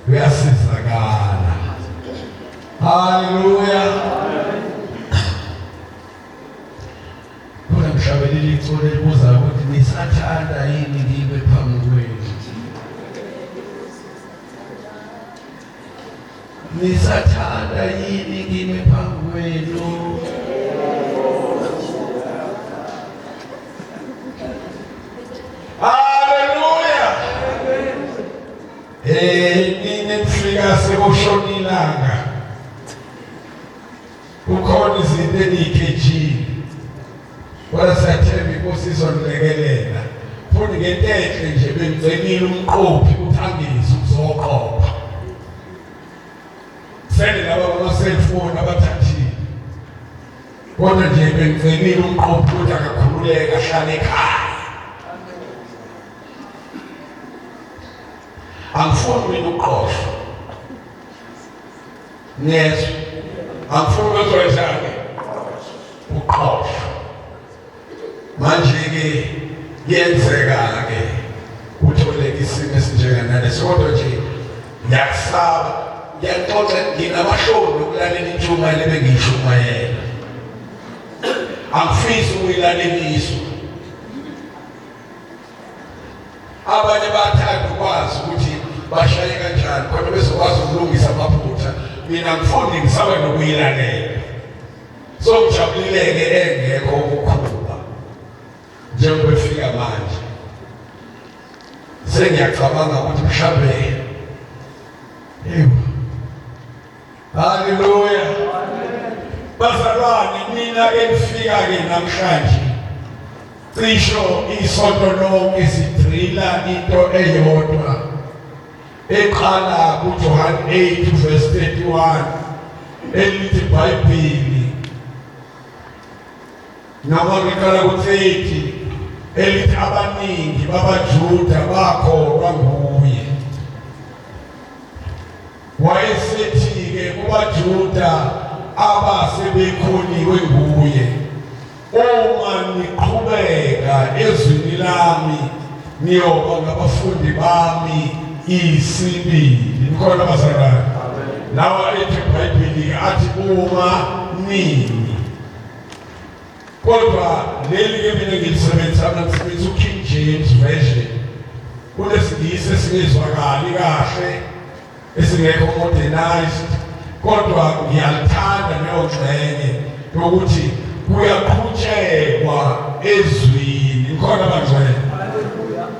uyasizakala. Haleluya. Kuna mshabeleli itsole libuza ukuthi nisathanda yini ngibe phambi kwenu? Nisathanda yini ngibe phambi kwenu? Nifika sekushonilanga kukhona izinto eniyikhetshile kodwa siyathemba inkosi izonilekelela futhi ngento enhle nje bengcenile umqophi uthangise ukuzoqopha sele laba bama-cellphone abathathile kodwa nje bengcenile umqophi ukuthi akakhululeke ahlale ekhaya. Angifuni mina ukuqoshwa. Yes. Angifuni ukuzwelana. Uqoshwa. Manje ke kuyenzeka ke utholeke isimo esinjengalesi kodwa nje ngiyakusaba ngiyaxoxa nginamashoni okulalela intshumayelo ebengiyishumayela. Angifisi ukuyilaleliswa. Abanye bathanda ukwazi ukuthi bashaye kanjani kodwa bezokwazi ukulungisa amaphutha. Mina ngifuni ngisaba nokuyilalela. So ngijabulileke engekho ukukhula. Njengoba efika manje. Sengiyacabanga ukuthi mhlambe. Haleluya. Bazalwane mina engifika ke namhlanje. Cisho isonto lonke sidrila into eyodwa eqala kuJohn 8:31 elithi iBhayibheli noma liqala ku-30 elithi abaningi babaJuda bakholwa nguye. Wayesethi-ke kubaJuda abasebekholiwe nguye, uma niqhubeka ezwini lami niyoba ngabafundi bami isibili. Nikhona bazalwane? Lawa ethi iBhayibheli athi uma nini. Kodwa leli ke mina ngilisebenzisa ngisebenzisa uKing James Version. Kunesingisi esingezwakali kahle esingekho modernized kodwa ngiyalithanda leyo ngxenye yokuthi kuyaqhutshekwa ezwini. Nikhona bangcwele?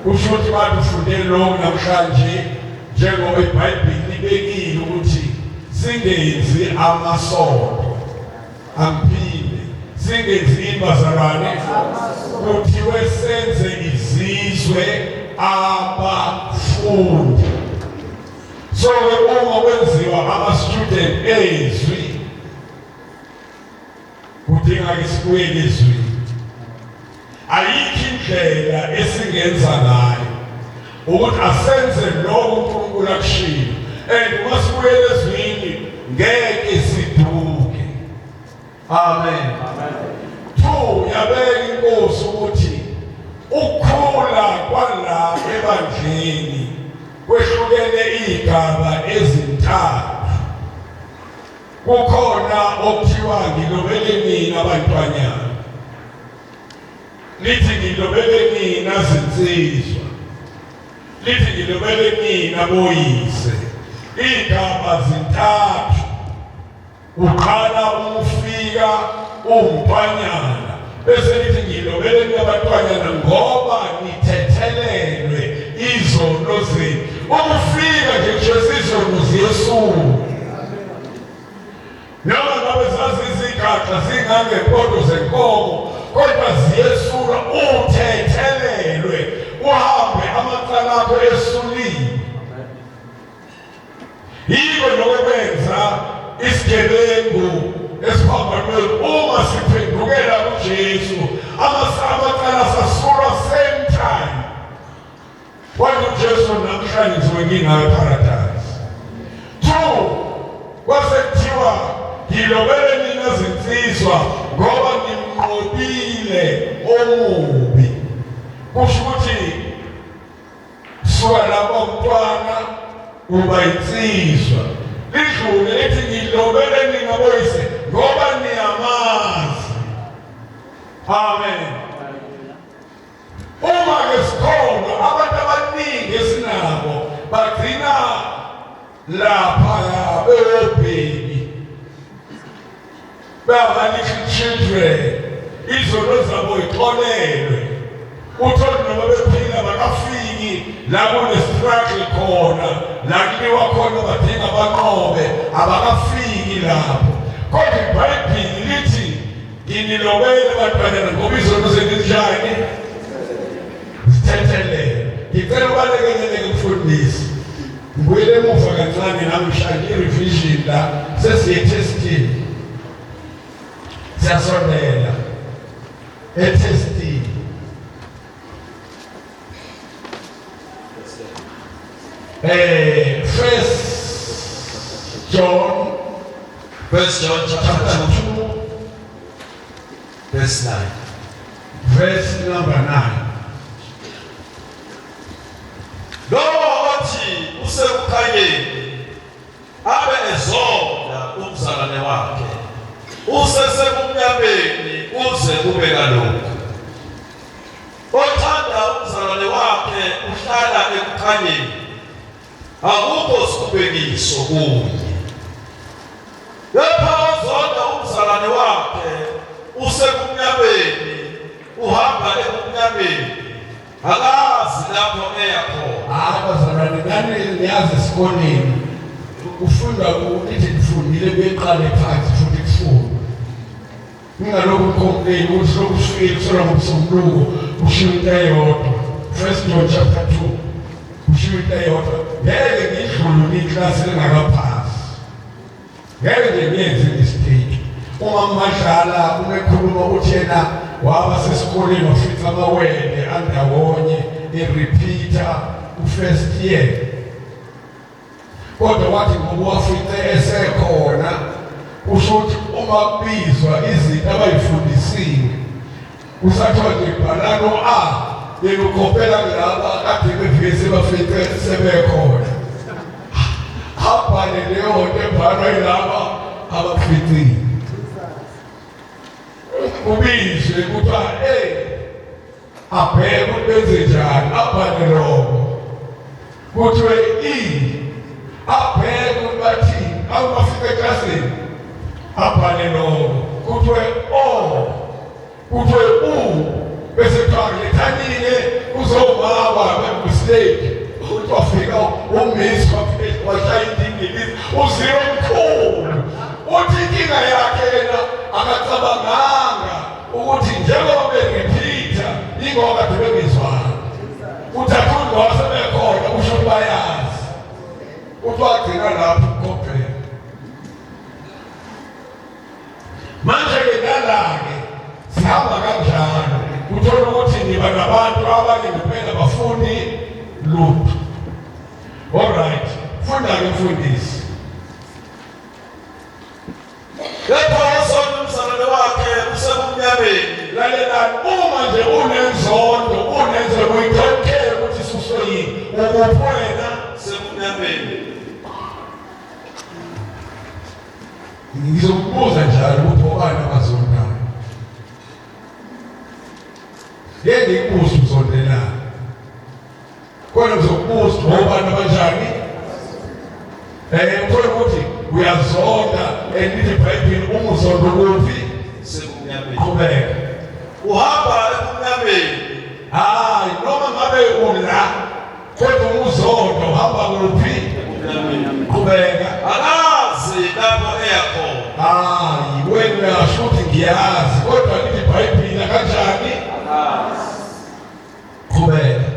Kusho ukuthi bantu ufundele lokho namhlanje njengoba iBhayibheli libekile ukuthi singenzi amasondo. Angiphinde singenzi bazalwane kuthiwe senze izizwe abafundi. So uma kwenziwa ama-student ezwi kudinga isibuyele ezwini. Ayikho indlela esingenza ngayo ukuthi asenze lokho uNkulunkulu akushilo. And uma sibuyele ezwini ngeke siduke. Amen. Two, yabeka inkosi ukuthi ukukhula kwala ebandleni kwehlukene igaba ezintathu. Kukhona okuthiwa ngilobele mina abantwanyana. Lithi ngilobele mina zinsizwa. Lithi ngilobele mina boyise. Igaba zintathu. Uqala umfika umntwanyana. Bese lithi ngilobele mina abantwanyana ngoba nithethelelwe izono zenu. Umfika nje izono ziyesuka. Noma ngabe zazizigaxa zingangepodo zenkomo kodwa ziyesula uthethelelwe uhambe amacala akho esulile. Yiko lokwenza isigebengu esiphambanweni uma siphendukela kuJesu amacala sasula same time. Wathi uJesu namhlanje ngizowenginga eparadise. Two, kwasekuthiwa ngilobele nina zinsizwa ngoba ngimnqobile omubi. Kusho ukuthi kuba insizwa lidlule ethi ngilobele ningaboyise ngoba niyamazi. Amen. Uma ke sikhona abantu abaningi esinabo bagcina lapha bebhebi little children, izono zabo ixolelwe. Uthole noma bephila bakafiki la kune-struggle khona, la kuliwa khona badinga banqobe, abakafiki lapho. Kodwa iBhayibhili lithi nginilobele bantwana ngoba izono zenu zinjani? Zithethelele. Ngicela ubalekelele umfundisi. Ngibuyele emuva kancane namhlanje i-revision la sesiyethestini. Siyasondela etestini. First John chapter 2 verse 9. Verse number 9. Lowathi usekukhanyeni abe ezonda umzalwane wakhe, usesebumnyameni uze kube kalokhu. Othanda umzalwane wakhe uhlala ekukhanyeni, akukho sikhubekiso kuye. Lapha ozonda umzalwane wakhe usebumnyameni, uhamba ebumnyameni, akazi lapho eya khona. Abazalwane nani niyazi esikoleni ufunda ukuthi ngifundile beqale phansi futhi kufunda. Ngingalokhu complain ukuthi lokufika kusona ngomsombuluko ushiya into eyodwa. First John chapter 2 ushiya into eyodwa. Ngeke ngidlule iklasi lengakaphasi. Ngeke nje ngiyenze mistake. Uma madlala umekhuluma uthi yena waba sesikoleni wafica amawele andawonye erepeater first year. Kodwa wathi ngoba wafice esekhona usho ukuthi uma kubizwa izinto abayifundisiwe usathiwa nje bhalano yena ukhophela laba kade bevike sebafice sebekhona. Abhale leyo nto ebhalwa yilaba abaficile. Kubizwe kuthiwa abheke ukuthi benze njani, abhale lokho. Kuthiwe abheke ukuthi bathini, awubafika eklasini, abhale lokho. Kuthiwe kuthiwe bese kuthiwa lethanile uzobaba be-mistake ukuthi wafika umiss washaya indingilizi uziro mkhulu. Uthi inkinga yakhe yena akacabanganga ukuthi njengoba berepeater ingoba kade bengezwanga. Uthathula wasebekhona usho bayazi. Uthi wagcina lapho ukhophela. Manje-ke nala-ke sihamba kanjalo. Uthola ukuthi niba nabantu abanye ngempela bafuni lutho. Alright, funda-ke mfundisi. Lapho ozonda umzalwane wakhe usebumnyameni, lalelani uma nje unenzondo unenzondo uyithokhele ukuthi isuswe yini ukuphi wena sebumnyameni. Ngizokubuza njalo ukuthi obani abazondayo. Ngeke ngikubuze uzondelani. Kodwa ngizokubuza obani abanjani. Uthola ukuthi uyazonda elithi iBhayibhili umuzondo kuphi? Sebumnyameni. Qhubeka. Uhamba ebumnyameni. Noma ngabe ula kodwa umuzondo uhamba kuphi? Ebumnyameni. Qhubeka. Akazi lapho eya khona. Wena uyasho ukuthi ngiyazi kodwa lithi iBhayibhili kanjani? Akazi. Qhubeka.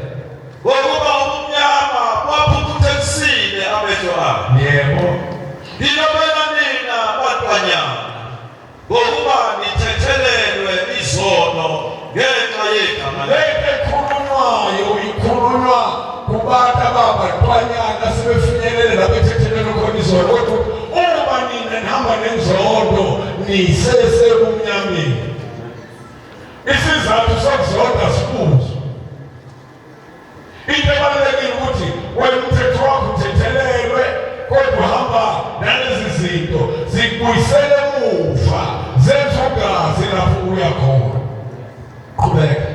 Ngokuba ubumnyama buwaphukuthisile amehlo akhe. Yebo. Ngilobela nina bantwanyana ngokuba nithethelelwe izono ngenxa yegama lento ekhulunywayo ikhulunywa kubantu ababantwanyana sebefinyelele labethethelelwe khona izono. Kodwa uma nina nihamba nenzondo nisesebumnyameni. Isizathu sokuzonda sibuzwa. Into ebalulekile ukuthi wena umthetho wakho uthethelelwe zinto zikubuyisele emuva zenze ugazi lapho uya khona. Qhubeka.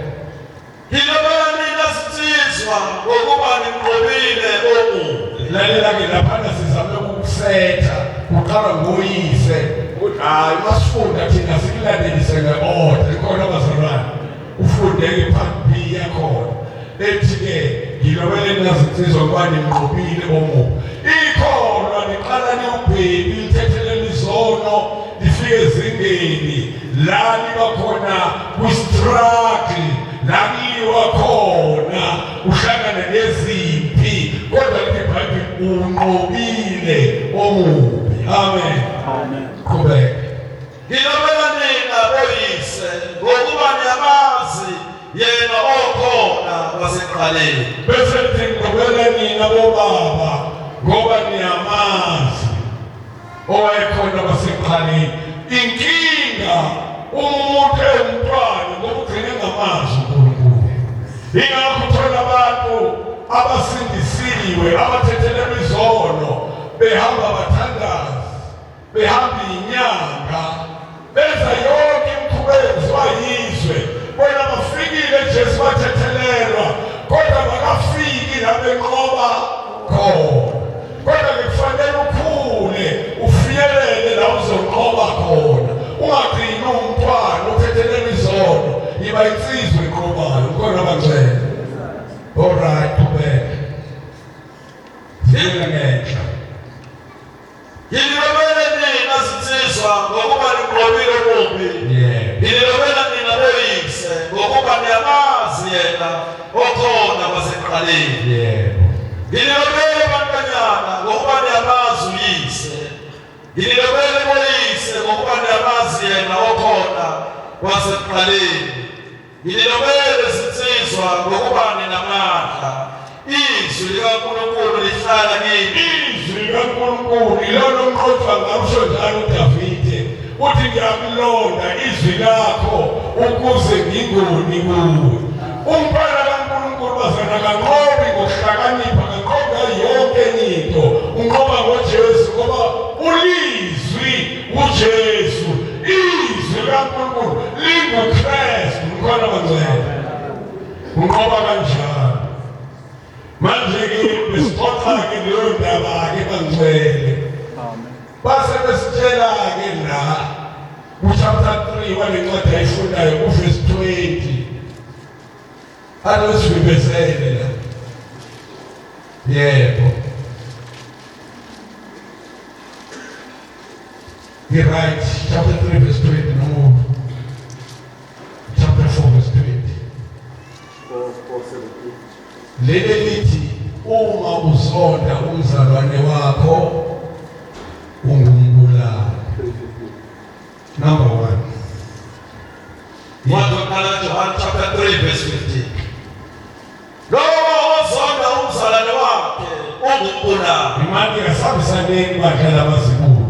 Ngilobela nina sitsizwa ngokuba nimnqobile omubi. Lalela-ke laphana sizame ukukusetha kuqala ngoyise ukuthi hayi masifunda thina sikulandelise nge-order khona bazalwane ufunde-ke part B yakhona ethi-ke ngilobele ninazinsizwa ngoba nimnqobile omubi. Ikholwa niqala niwubhebi lithethelele izono lifike ezingeni la niba khona kwi-struggle la kuyiwa khona uhlangane nezimpi kodwa lithi iBhayibheli unqobile omubi. Amen. Qhubeka. Ngilobela nina boyise ngokuba niyamazi yena okhona wasekuqaleni. Bese lithi ngilobela nina bobaba ngoba niyamazi owayekhona wasekuqaleni. Inkinga umuntu emntwana ngoba ugcine ngamazi uNkulunkulu. Ingakho uthola abantu abasindisiwe abathethelelwe izono behamba abathandazi behamba inyanga benza yonke imikhuba eyenziwa yizwe bona bafikile Jesu bathethelelwa kodwa bakafiki la benqoba khona. Kodwa-ke kufanele ukhule ufinyelele la uzonqoba khona ungagcini umntwana uthethelelwe izono yiba insizwa enqobayo khona bangcwele. Alright, qhubeka. Zile ngenhla. Ngilobela nina sitsizwa ngokuba nimnqobile omubi. Ngilobela nina boyise ngokuba niyamazi yena okhona wasekuqaleni. Ngilobela bantwanyana ngokuba niyamazi uyise. Ngilobela boyise ngokuba niyamazi yena okhona wasekuqaleni. Ngilobela sitsizwa ngokuba ninamandla. Izwi likaNkulunkulu lihlala kini. Izwi likaNkulunkulu ilona umqothwa ngamsho njalo uDavide uthi ngiyamlonda izwi lakho ukuze ngingoni kuwe. Umntwana kaNkulunkulu bazana kanqobi ngokuhlakanipha kanqoba yonke into unqoba ngoJesu ngoba ulizwi uJesu izwi likaNkulunkulu linguKristu mkhona bangcwele unqoba kanjalo. Manje-ke besixoxa-ke leyo ndaba-ke bangcwele base besitshela-ke la kuchapter 3 walencwadi ayifundayo kuverse 20 alosivibezele la. Yebo right, chapter 3 verse 20 no chapter 4 verse 20 leli lithi uma uzonda umzalwane wakho ungumbulali. Number 1. John chapter 3 verse 15. Lowo ozonda umzalwane wakhe ungumbulali. Imani yasabisaneni badlala abazibulu.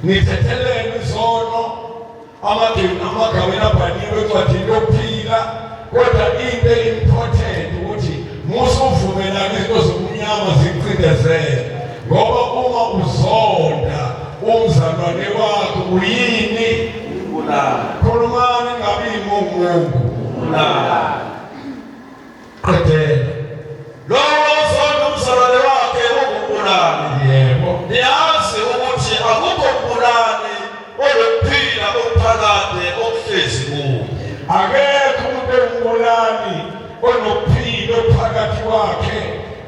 Nithethelene izono amagama abhaliwe encwadini yokuphila kodwa into important ukuthi musuvumelana izinto zobumnyama zikucindezele ngoba uma uzonda umzalwane wakho uyini? Ulala. Khulumani ngabi imungu. Ulala. Qedela. Lowo ozonda umzalwane wakhe ungumbulali. Yebo. Niyazi ukuthi akukho umbulali olokuphila okuphakade okuhlezi kuye. Akekho umuntu ongubulali onokuphila phakathi kwakhe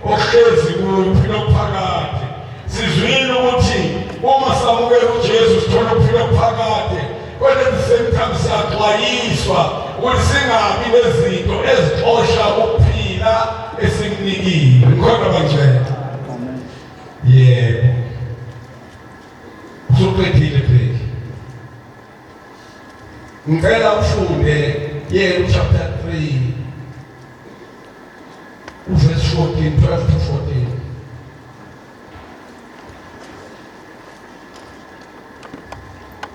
ohlezi kuphila phakathi. Sizwile ukuthi uma samukela uJesu sithola ukuphila phakathi kodwa emsebenzini siyaxwayiswa ukuthi singabi nezinto ezixosha ukuphila esikunikile. Ngikholwa bangcwele. Yebo. Usuqedile phela. Ngicela ufunde yena chapter 3 verse 14, 12 to 14.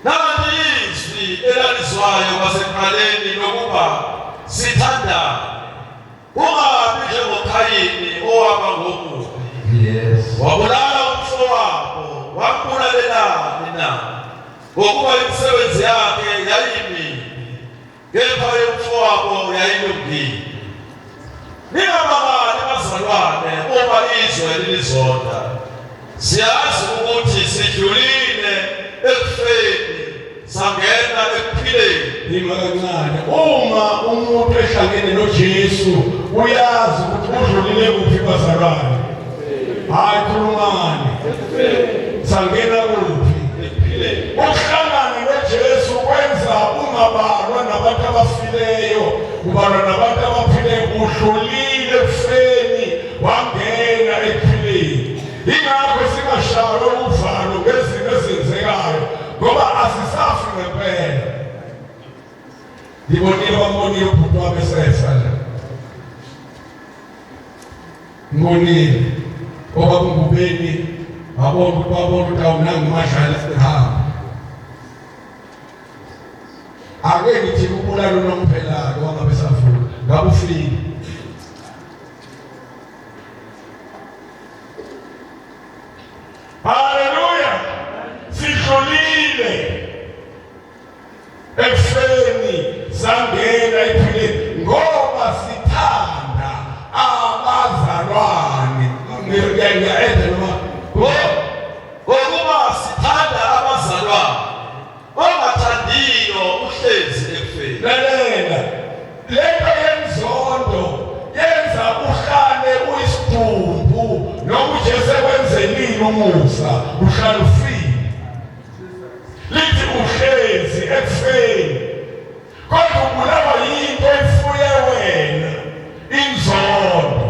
Nanti izwi elalizwayo kwasekuqaleni lokuba sithandane. Ungabi njengoKhayini owaba ngomubi. Yes. Wabulala umfowabo, wambulalelani ngokuba imisebenzi yakhe yayimibi, kepha yomfowabo yayilungile. Ningamangali bazalwane uma izwe lilizonda. Siyazi ukuthi sidlulile ekufeni sangena ekuphileni. Lima kancane. Uma umuntu ehlangene noJesu uyazi ukuthi udlulile kuphi bazalwane. Hayi khulumani. Sangena kuphi? Ekuphileni. Ukuhlangana noJesu kwenza ungabalwa nabantu abafileyo, ubalwa nabantu abaphileyo, udlulile ekufeni wangena ekuphileni. Ingakho singashaywa uvalo ngezinto ezenzekayo ngoba asisafi ngempela. Ngibonile wambonile ubhuti wami esefa la. Ngibonile ngoba ngubeni babona ukuthi awunanga madlala ehamba. Ake ngithi kubulalo nomphelayo wangabe safuna ngabe ufike. Haleluya. Sidlulile ekufeni sangena ekuphileni ngoba sithanda abazalwane. Ngiyayenza noma ngokuba sithanda abazalwane, ongathandiyo uhlezi ekufeni. Lalela, lento yenzondo yenza uhlale uyisidumbu noma uJesu ekwenzelile umusa uhlale ufile. Lithi uhlezi ekufeni kodwa ubulawa yinto efuye wena, inzondo.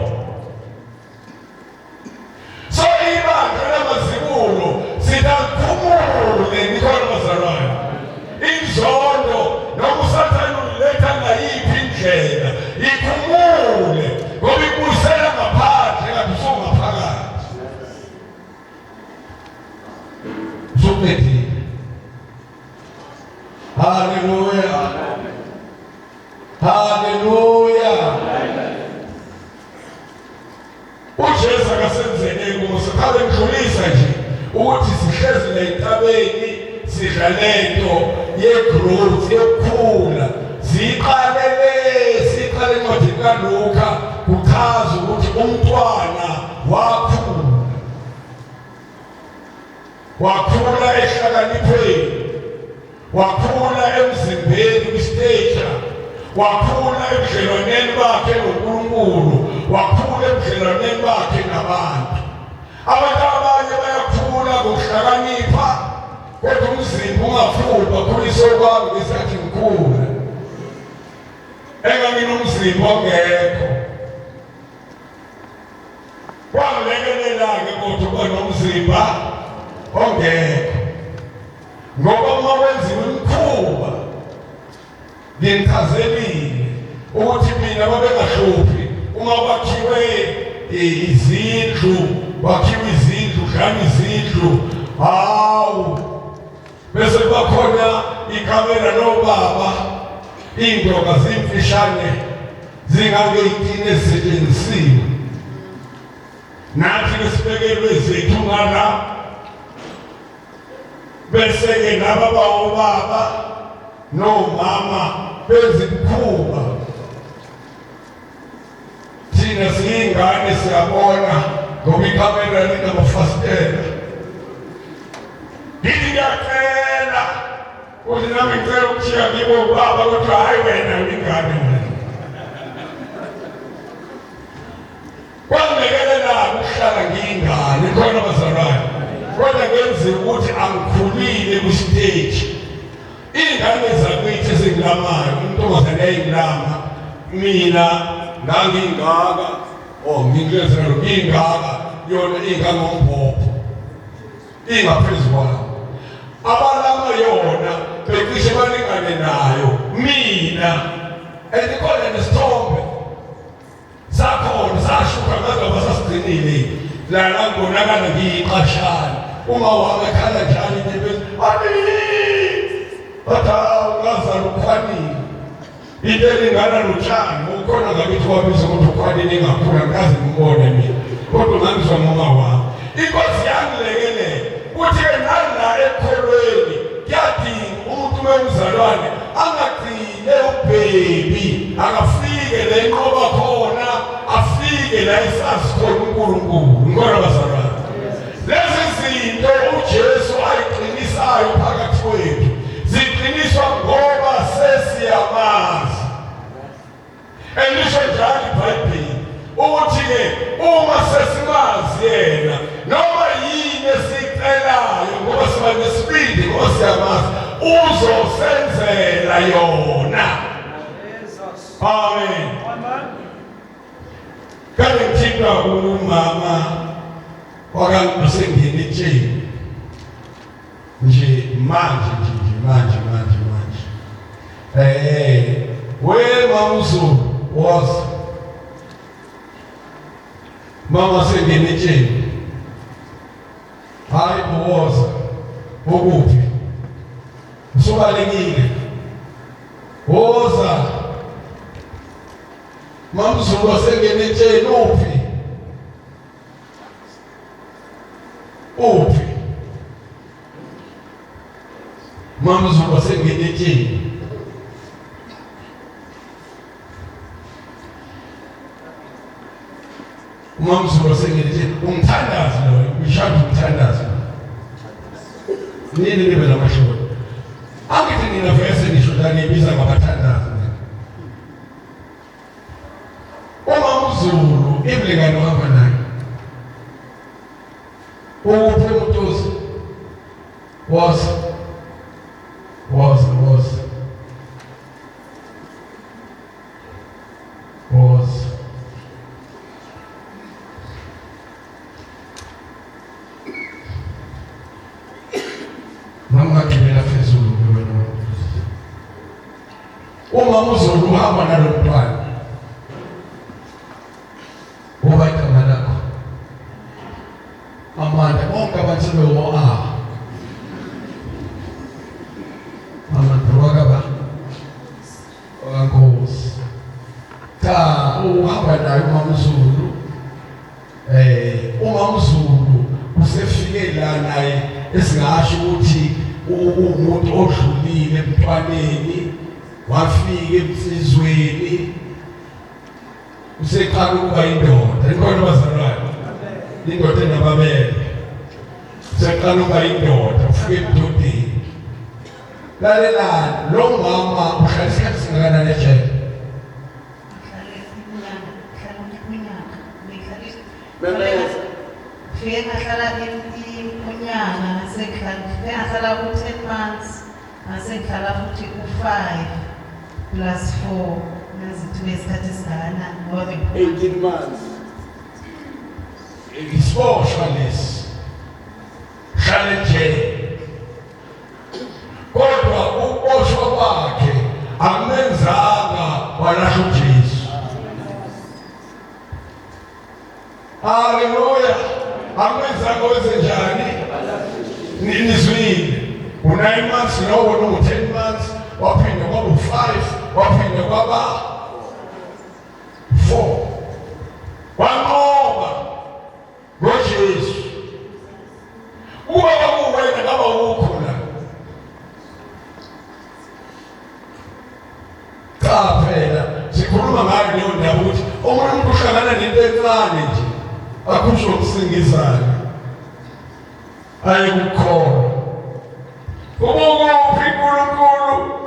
So ibandla lamazibulo sidakhumule nikhona bazalwane. Inzondo noma usathane uletha ngayiphi indlela ikhumule ngoba ibuyisela ngaphandle kanti usungaphakathi. Zubedile. Haleluya. Haleluya. uJesu akasenzele kuso khabe ngidlulisa nje ukuthi sihlezi la entabeni sidla lento yegrowth yokukhula. Siqale encwadini kaLuka kuchaza ukuthi umntwana wakhula ehlakanipheni, wakhula emzimbeni kwistage, wakhula ebudlelwaneni bakhe noNkulunkulu, wakhula ebudlelwaneni bakhe nabantu. Abantu abanye bayakhula ngokuhlakanipha kodwa umzimba ungakhuli. Bakhuliswa kwami ngesikhathi ngikhula enganginomzimba ongekho. Kwangilekelela-ke kodwa ukuba nomzimba ongekho ngoba uma wenziwa imikhuba ngichazelile ukuthi mina babengahluphi uma kwakhiwe izindlu, dlana izindlu, hawu bese bakhona ikamera nobaba, iy'ndoka zimfishane zingange-18 ezisetshenzisiwe. Nathi-ke sibekelwe zethu ngala bese-ke laba bawobaba nomama benza imikhuba. Thina siyingane siyabona ngoba ikamera linamafasitela. Ngithi ngiyacela ukuthi nami ngicela ukuthiya kibo ubaba kodwa hhayi wena ingane wena. Kwangilekelela ukuhlala ngiyingane khona bazalwane kodwa ngenziwa ukuthi angikhulile kwisiteji. Iy'ngane zakithi ezingilamayo, intombazane eyayingilama, mina ngangingaka ngingilezelo ngingaka yona ingangombhobho ingaphezu kwayo. Abalama yona becishe balingane nayo mina. Endikhona nesithombe sakhona sashuka ngazaba sasigcinile lana ngibonakala ngiyiqashana. Uma wami ekhala njalo intebezi ungazala ukhwanini into elingana notshani. Ukhona ngakithi wabiza ukuthi ukhwanini engakhula ngikaze ngibone mina kodwa ngangizwa ngoma wami. Inkosi yangilekelela ukuthi-ke nala ekholweni kuyadinga umzalwane angagcine ubhebi akafike la enqoba khona afike la esazi khona uNkulunkulu ngona bazalwane lezi zinto uJesu ayiqinisayo phakathi kwethu ziqiniswa ngoba sesiyamazi elisho njalo iBhayibheli ukuthi-ke uma sesimazi yena noma yini esicelayo ngoba siba nesibindi ngoba siyamazi uzosenzela yona. Amen. Kanti ngithintwa umama wakangusengeni etsheni nje manje we mama uZulu was mama sengeni etsheni hayi uwoza ukuphi usubalekile woza mama uZulu wasengeni etsheni uphi mama uZulu wasengeni etsheni umama uZulu wasengeni etsheni umthandazi loyo ushada umthandazi nini nibe namashoko angithi nina vese nisho la nibiza ngabathandazi umama uZulu imlingane ohamba naye uphe uMtuzi was mama kibela phezulu wena umama uZulu uhamba nalo mntwana ngoba igama lakho amanda bonke abantu sebewo amanda wakaba wankosi cha uhamba naye umama uZulu umama uZulu usefike la naye esingasho ukuthi umuntu odlulile emntwaneni wafika emsizweni useqala ukuba indoda inkono bazalwane indoda enababele useqala ukuba indoda ufike ebudodeni lalelani lo mama uhlala isikhathi singakanani ejele Fika ngahlala unyanga ngahlala ku-10 months ngasekhala futhi ku-5 plus 4 nazithi besikhathi esingakanani ngoba 18 months isiboshwa lesi hlala ejele kodwa ukuboshwa kwakhe akumenzanga walahla uJesu. Haleluya. Amenzanga wenzenjani? Nizwile. U9 months lowo no10 months waphinda kwaba u5 waphinda kwaba 4. Wanqoba ngoJesu. Uba bakuwena ngaba ukho la. Cha phela sikhuluma ngayo leyo ndaba ukuthi omunye umuntu uhlangana nento encane nje akusho ukusingizana ayikukholwa ubukuphi uNkulunkulu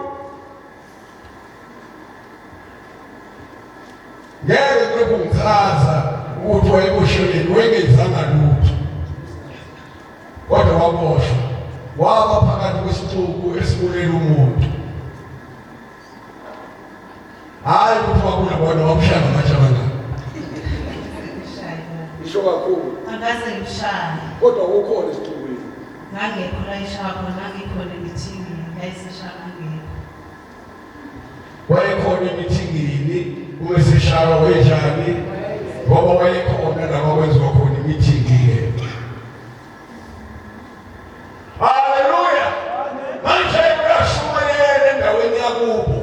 ngeke bekungichaza ukuthi wayebosheleni wengenzanga lutho kodwa waboshwa waba phakathi kwesixuku esibulela umuntu hayi ukuthi wakuna bona wamshaya ngamajabana isho kakhulu angase ngishaya kodwa ukhona isixukwini ngangekho la ishapho ngangikhona emithingini ngayiseshaya ngangekho wayekhona emithingini umeseshaya wenjani ngoba wayekhona la kwakwenziwa khona imithingi. Haleluya. Manje uyashumayela endaweni yakubo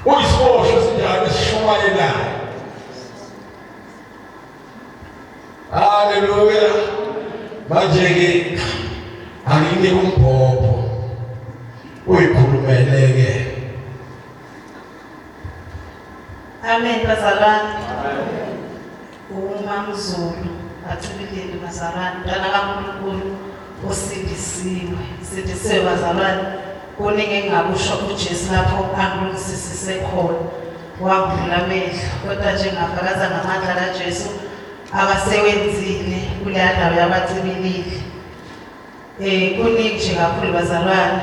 uyisiboshwa sinjalo esishumayelayo. Haleluya. Manje ke anginike umbhobho uyikhulumeleke. Amen bazalwane. Uma Mzulu athubilele bazalwane, mntwana kaNkulunkulu osindisiwe. Sindisiwe bazalwane. Kuningi engingakusho kuJesu lapho angilungisisise khona. Wavula amehlo kodwa nje ngafakaza ngamandla kaJesu akasewenzile kuleya ndawo yabacibilili. Kuningi nje kakhulu bazalwane.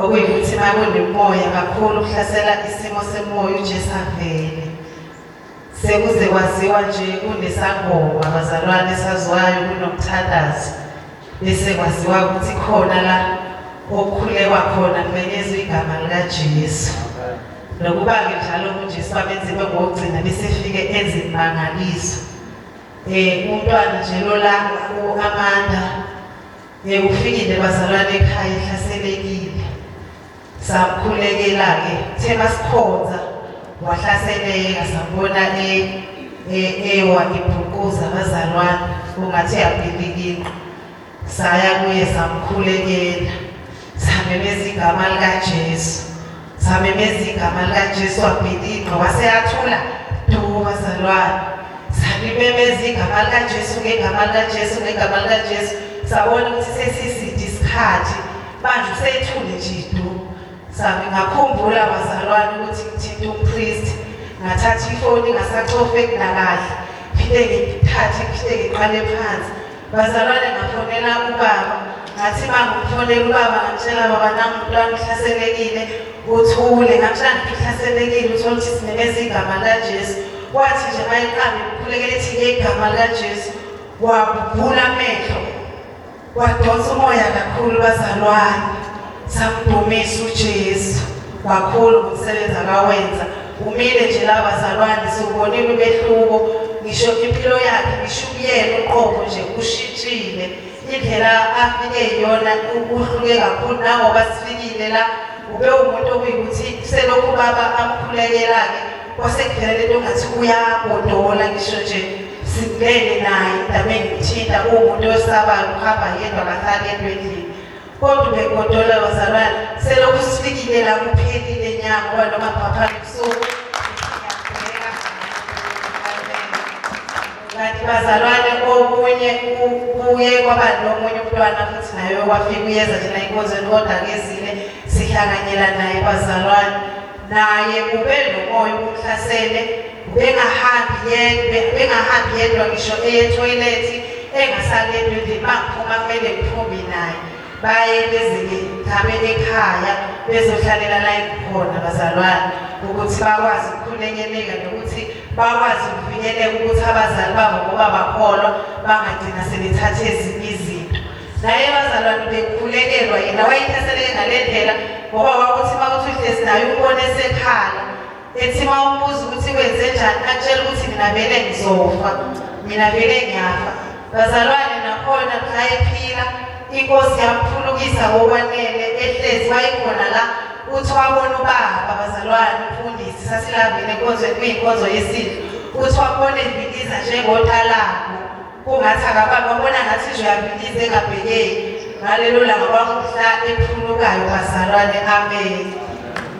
Okuyikuthi makunemoya kakhulu ukuhlasela isimo semoya uJesu avele. Sekuze kwaziwa nje kunesangoma bazalwane esaziwayo kunomthandazo. Bese kwaziwa ukuthi khona la okukhulekwa khona kumenyezwe igama likaJesu. Nokuba-ke njalo uJesu bamenziwe ngokugcina bese efike enze imangaliso. Umntwana nje lo la u-Amanda ufikile bazalwane ekhaya ehlaselekile. Samkhulekela-ke uthe masikhonza wahlaseleka sambona ewa ibhukuza bazalwane kungathi yabhilikinqa. Saya kuye samkhulekela samemeza igama likaJesu. Samemeza igama likaJesu wabhilinqa waseyathula do bazalwane. Samemeza igama likaJesu ngegama likaJesu ngegama likaJesu. Sabona ukuthi sesiside isikhathi manje usethule nje do. Sabe ngakhumbula bazalwane ukuthi ngithinta umpriest ngathatha ifoni ngasacofe kunakahle. Phinde ngithathe phinde ngiqale phansi. Bazalwane ngafonela ubaba. Ngathi mangimfonela ubaba ngitshela baba nami umntwana uhlaselekile uthule. Ngamtshela ngihlaselekile uthola ukuthi simemeza igama likaJesu. Wathi nje mayiqambe ukukhulekela ethi igama likaJesu wavula amehlo. Wadonsa umoya kakhulu bazalwane. Samdumisa uJesu kakhulu umsebenzi akawenza. Umile nje la bazalwane siubonile ubehluko. Ngisho impilo yakhe ngisho uyena uqobo nje ushintshile. Indlela afike yona uhluke kakhulu nangoba sifikile la ube umuntu okuyikuthi selokhu baba amkhulekela-ke kwasekuvela lento ngathi uyabodola ngisho nje sibheke naye indaba engithinta umuntu osabayo uhamba yedwa akahlali endlini. Kodwa begodola bazalwane selokhu sifikile la kuphelile nyanga ngoba noma phaphana kusuku kanti bazalwane okunye kuye kwaba nomunye umntwana futhi naye wafika uyeza nje nayinkonzweni kodwa kezile sihlanganyela naye bazalwane. Naye ube nomoya umhlasele bengahambi yedwa ngisho etoilet engasali endlini makuphuma kumele ngiphume naye. Baye bezeke thabe ekhaya bezohlalela la khona bazalwane ukuthi bakwazi ukukhulekela nokuthi bakwazi ukuvikeleka ukuthi abazali babo ngoba bakholwa bangagcina sebethathe ezinye izinto. Naye bazalwane bekhulekelwa yena wayithaseleke ngalendlela ngoba wakuthi makuthi uhlezi naye umbone esekhala ethi mawumbuza ukuthi wenze njani atshela ukuthi mina vele ngizofa mina vele ngiyafa. Bazalwane nakhona mhla ephila inkosi yamphulukisa ngokwanele ehlezi wayikhona la uthi wabona ubaba bazalwane umfundisi sasilavele enkonzweni kuyinkonzo yesidlo uthi wabona ebiliza njengotalako kungathi akababa wabona ngathi nje uyabiliza engabhekeki. Ngalelo langa kwakuhla ephulukayo bazalwane. Amen.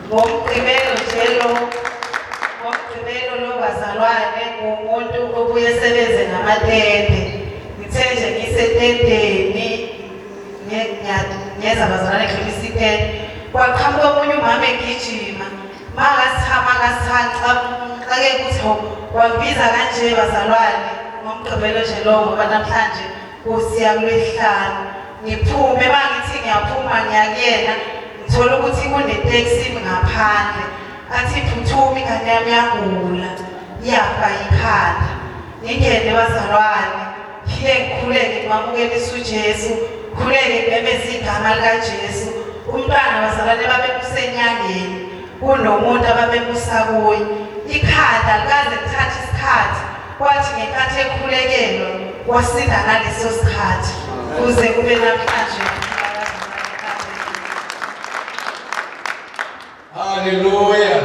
Ngomgqibelo lo bazalwane umuntu obuye sebenze ngamatende. Ngithe nje ngisetendeni ngeza bazalwane ngilisa itende kwaqhamuka omunye umama egijima makasihanca ake kuthi wabiza kanje bazalwane. Ngomgqibelo nje lo ngoba namhlanje kusiya kulwesihlanu ngiphume mangithi ngiyaphuma ngiyakuyena ngithola ukuthi kuneteksi ngaphandle athi phuthuma ingane yami yagula iyafa ikhanda. Ngingene bazalwane phile ngikhuleke ngimamukelisa uJesu khuleke ngimemeza igama likaJesu. Umntwana bazalwane babekusenyangeni kunomuntu ababemusa kuye ikhanda likaze lithatha isikhathi kwathi ngenkathi ekhulekelwa wasinda ngaleso sikhathi kuze kube namhlanje. Haleluya.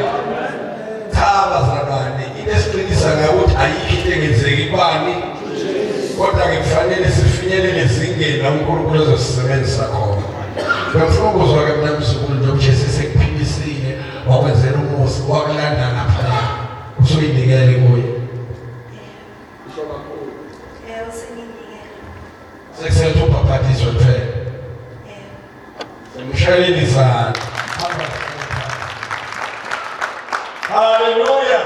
Cha bazalwane into esiqinisa ngayo ukuthi ayikho into engenzeki kubani kodwa ke kufanele sifinyelele ezingeni la uNkulunkulu ezosisebenzisa khona. Befuna ukuzwa ke mina mzukulu nje uJesu sekuphilisile wakwenzela umusa wakulanda lapha usoyinikele kuye. Isho kakhulu. Sekusethu ubhapathiswe phela. Semshayeleni izandla. Hallelujah.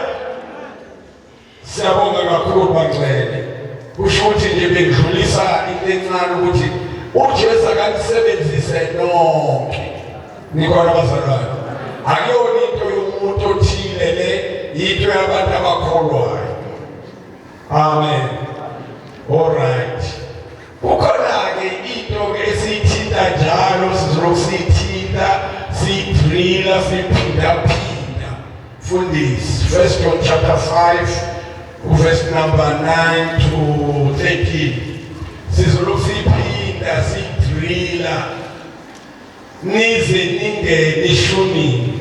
Siyabonga kakhulu bangcwele. Kusho ukuthi nje bengidlulisa into encane ukuthi uJesu akanisebenzise nonke. Nikhona abazalwane. Akuyona into yomuntu othile le, into yabantu abakholwayo. Amen. All right. Kukhona ke into esiyithinta njalo sizosithinta sidrilla siphinda Fundis, 1 John chapter 5, verse number 9 to 13. Sizolosiphinda sidrilla nize ningene ishumini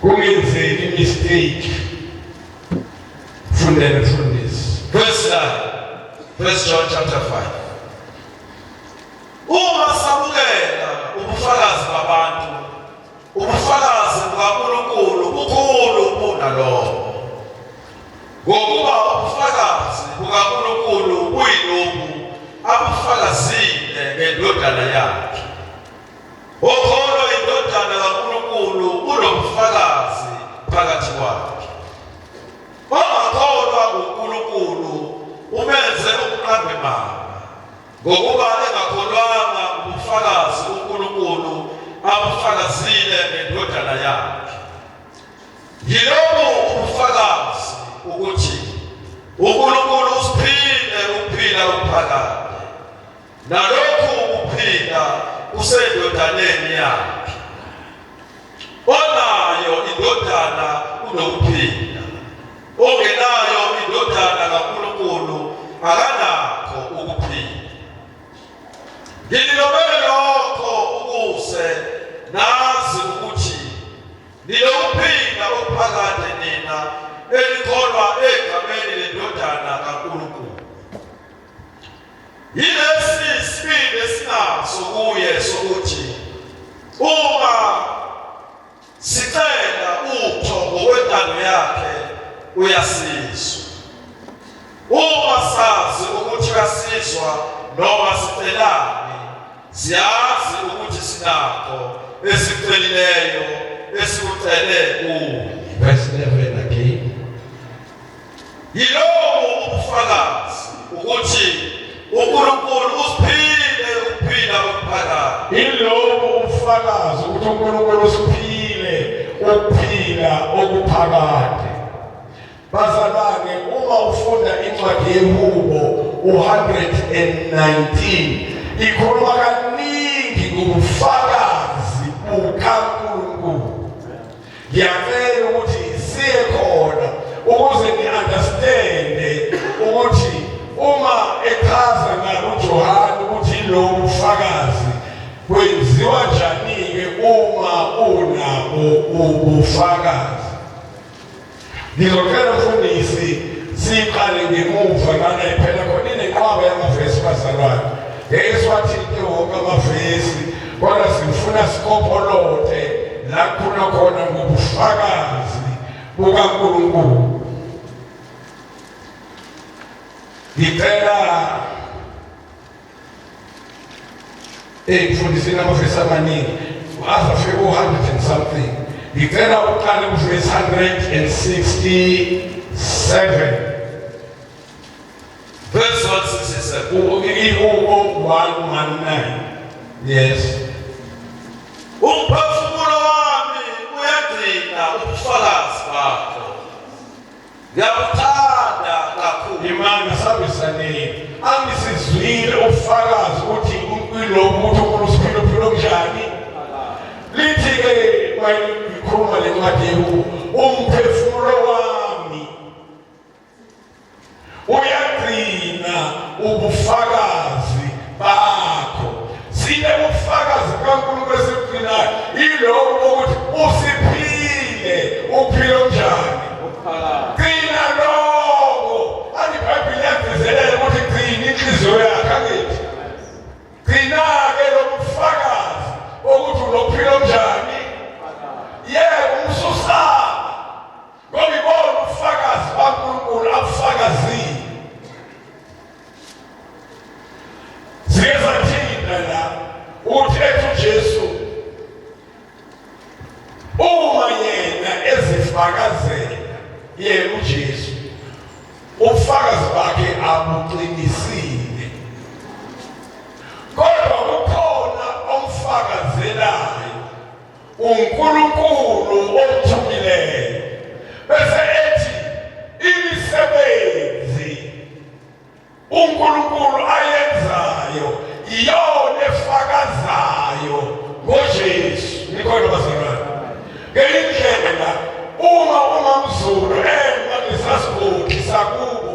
kungenzeki mistake. Fundele Fundis. Verse 9, 1 John chapter 5. Uma samukela ubufakazi babantu, ubufakazi bukaNkulunkulu bukhulu kunalobo. Ngokuba ubufakazi bukaNkulunkulu buyilobu abufakazile ngendodana yakhe. Okholwa indodana kaNkulunkulu unobufakazi phakathi kwakhe. Ongakholwa uNkulunkulu umenze ubuqambemanga, ngokuba engakholwanga ubufakazi uNkulunkulu abufakazile ngendodana yakhe. Yilobu ubufakazi ukuthi uNkulunkulu usiphile ukuphila okuphakade, nalokhu ukuphila kusendodaneni yakhe. Onayo indodana unokuphila, ongenayo indodana kaNkulunkulu akanakho ukuphila. Ngililobele lokho ukuze nazi ukuthi nilokuphila okuphakade nina elikholwa egameni lendodana kaNkulunkulu. Yilesi sibili esinaso kuye sokuthi uma sicela utho ngokwentando yakhe uyasizwa. Uma sazi ukuthi uyasizwa noma sicelani, siyazi ukuthi sinakho esicelileyo esikucele kuye. Verse 11 again. Yilobo ubufakazi ukuthi uNkulunkulu usiphile ukuphila okuphakade. Ilobo ubufakazi ukuthi uNkulunkulu usiphile ukuphila okuphakade. Bazalwane, uma ufunda incwadi yeHubo 119 ikhuluma kaningi ngobufakazi bukaNkulunkulu. Ngiyacela ukuthi siye khona ukuze ni-understande ukuthi uma echaza ngalo uJohane ukuthi lo bufakazi kwenziwa njani-ke uma unabo ubufakazi. Ngizocela mfundisi siqale ngemuva lana iphela khona inenqwaba yamavesi bazalwane. Ngeke siwathinte wonke amavesi, kodwa sifuna sikopolote la khona khona ngobufakazi bukaNkulunkulu. Ngicela mfundisini amavesi amaningi azafika 100 and something. Ngicela uqale kuverse 167. Verse 167. Ihubo 119. Yes. Umphefumulo wami uyagcina ubufakazi bakho. Ngiyabuthanda kakhulu. Imani sabisaneni. Angisizwile ubufakazi ukuthi ilobu ukuthi uNkulunkulu usiphile uphilo njani. Lithi-ke mayikhuluma le ncwadi yeHubo, umphefumulo wami uyagcina ubufakazi bakho. Sinebufakazi bukaNkulunkulu esibugcinayo, yilobo ukuthi usiphile uphilo njani. Gcina lokho. iBhayibheli yagcizelela ukuthi gcina inhliziyo yakho, angithi? Gcina-ke abuqinisile. Kodwa kukhona omfakazelayo, uNkulunkulu omthumileyo, bese ethi imisebenzi uNkulunkulu ayenzayo iyona efakazayo ngoJesu. Nikhona bazalwane, ngendlela uMamZulu ngesasigodi sakubo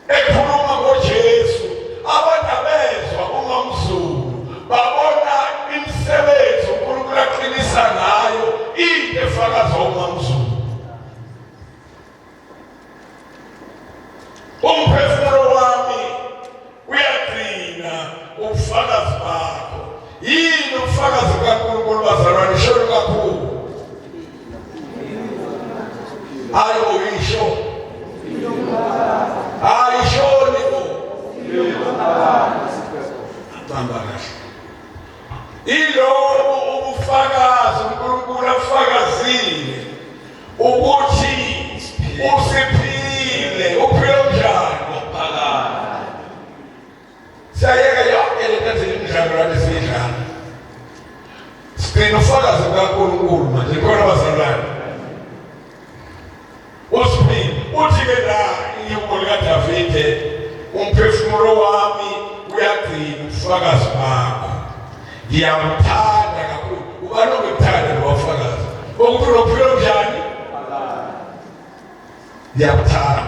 ekhuluma ngoJesu, abantu abezwa uMamZulu babona imisebenzi uNkulunkulu aqinisa ngayo into efakaza uMamZulu. Umphefumulo wami uyagcina ubufakazi bakho. Yini ubufakazi kaNkulunkulu bazalwane? Sholo kakhulu. Ayo yisho. Ayishoni bo. Bamba kahle. Ilobo ubufakazi uNkulunkulu afakazile ukuthi usiphile, uphile njani phakathi. Sayeka yonke lento ezimidlalo lesiyidlala. Sigcina ufakazi kaNkulunkulu manje khona bazalwane. Usiphile uthi-ke la inyumo likaDavide, umphefumulo wami uyagcina ubufakazi bakho. Ngiyawuthanda kakhulu. Ubani ongekuthanda lo bufakazi? Ukuthi unophilo njani? Ngiyawuthanda.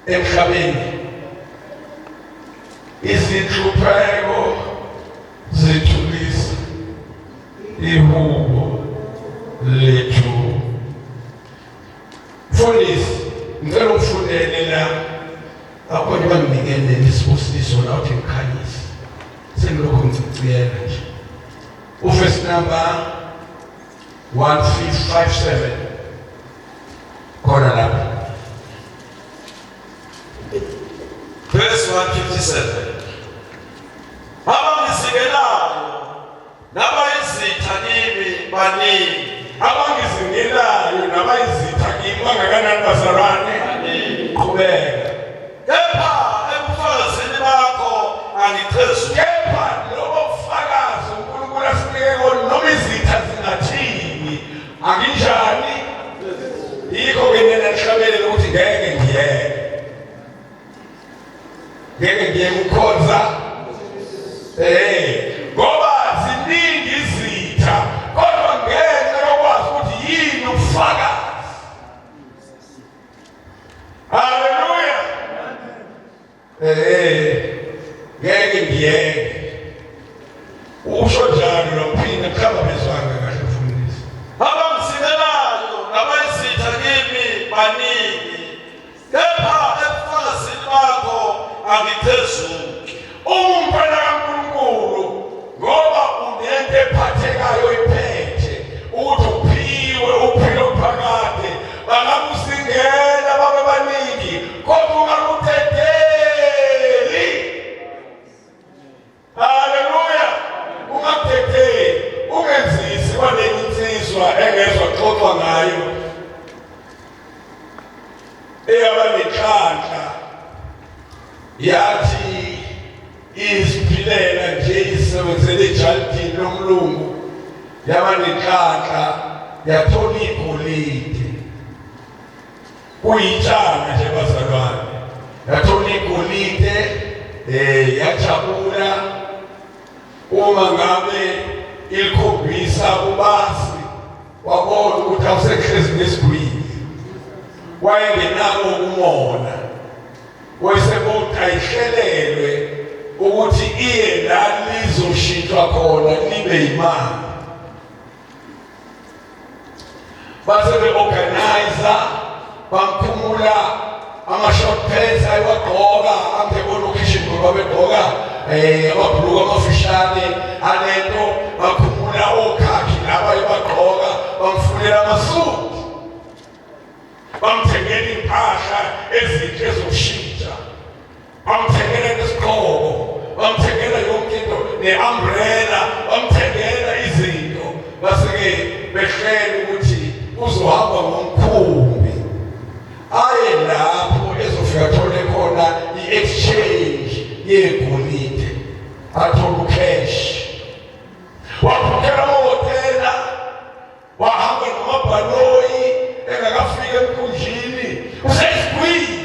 Emhlabeni izinhlupheko zithulisa ihubo lethu. Mfundisi, ngicela ufundele la abantu banginikele isibusiso la uthi ngikhanyise. Sengilokhu ngicela nje. Verse number 1557. Khona lapha. Verse 157. Abangisikelayo nabayizitha kimi baningi. Abangizingelayo nabayizitha kimi bangakanani bazalwane? Qhubeka. Kepha ebufakazini bakho angiphezulu. Kepha lobo bufakazi uNkulunkulu asinike bona noma izitha zingathini akinjani. Yikho-ke nina nihlabelele ukuthi ngeke ngiyeke ukukhonza. Ngoba ziningi izitha, kodwa ngenxa yokwazi ukuthi yini ubufakazi. Haleluya. Ngeke ngiyeke. Usho njalo lophinde mhlawumbe bezwanga kahle mfundisi. Abangisikelayo nabayizitha kimi baningi. Kepha ebufakazini bakho angiphezulu. Umphela kaNkulunkulu ngoba unento ephathekayo iphethe ukuthi uphiwe uphilo phakade. Bangakusingela babe baningi kodwa ungakuthetheli. Haleluya. Ungakuthetheli, ungenzisi kwanenye insizwa engezwa xoxwa ngayo eyabanenhlanhla yathi iziphilela nje isebenzele ejaldini lomlungu, yabanenhlanhla yathola igolide. Kuyitshana nje bazalwane, yathola igolide. Yajabula uma ngabe ilikhombisa ubasi, wabona ukuthi awusehlezi nesigwili, wayengenako ukumona. Wayesebona ayihlelelwe ukuthi iye la lizoshintshwa khona libe imali. Base be-organize, bamphumula ama-short pants ayewagqoka angekona ukhishini ngoba begqoka amabhuluku amafishane anento. Baphumula okhakhi laba ayebagqoka, bamfunela amasuti, bamthengela impahla ezinhle ezokushintsha, bamthengela nesigqoko, bamthengela yonke into, ne-umbrella, bamthengela izinto. Base-ke behlele ukuthi uzohamba ngomkhumbi aye lapho ezofika athole khona i-exchange yegolide athole ucash. Waphuthela amahhotela wahamba namabhanoyi engakafika emkhunjini useyisigwili.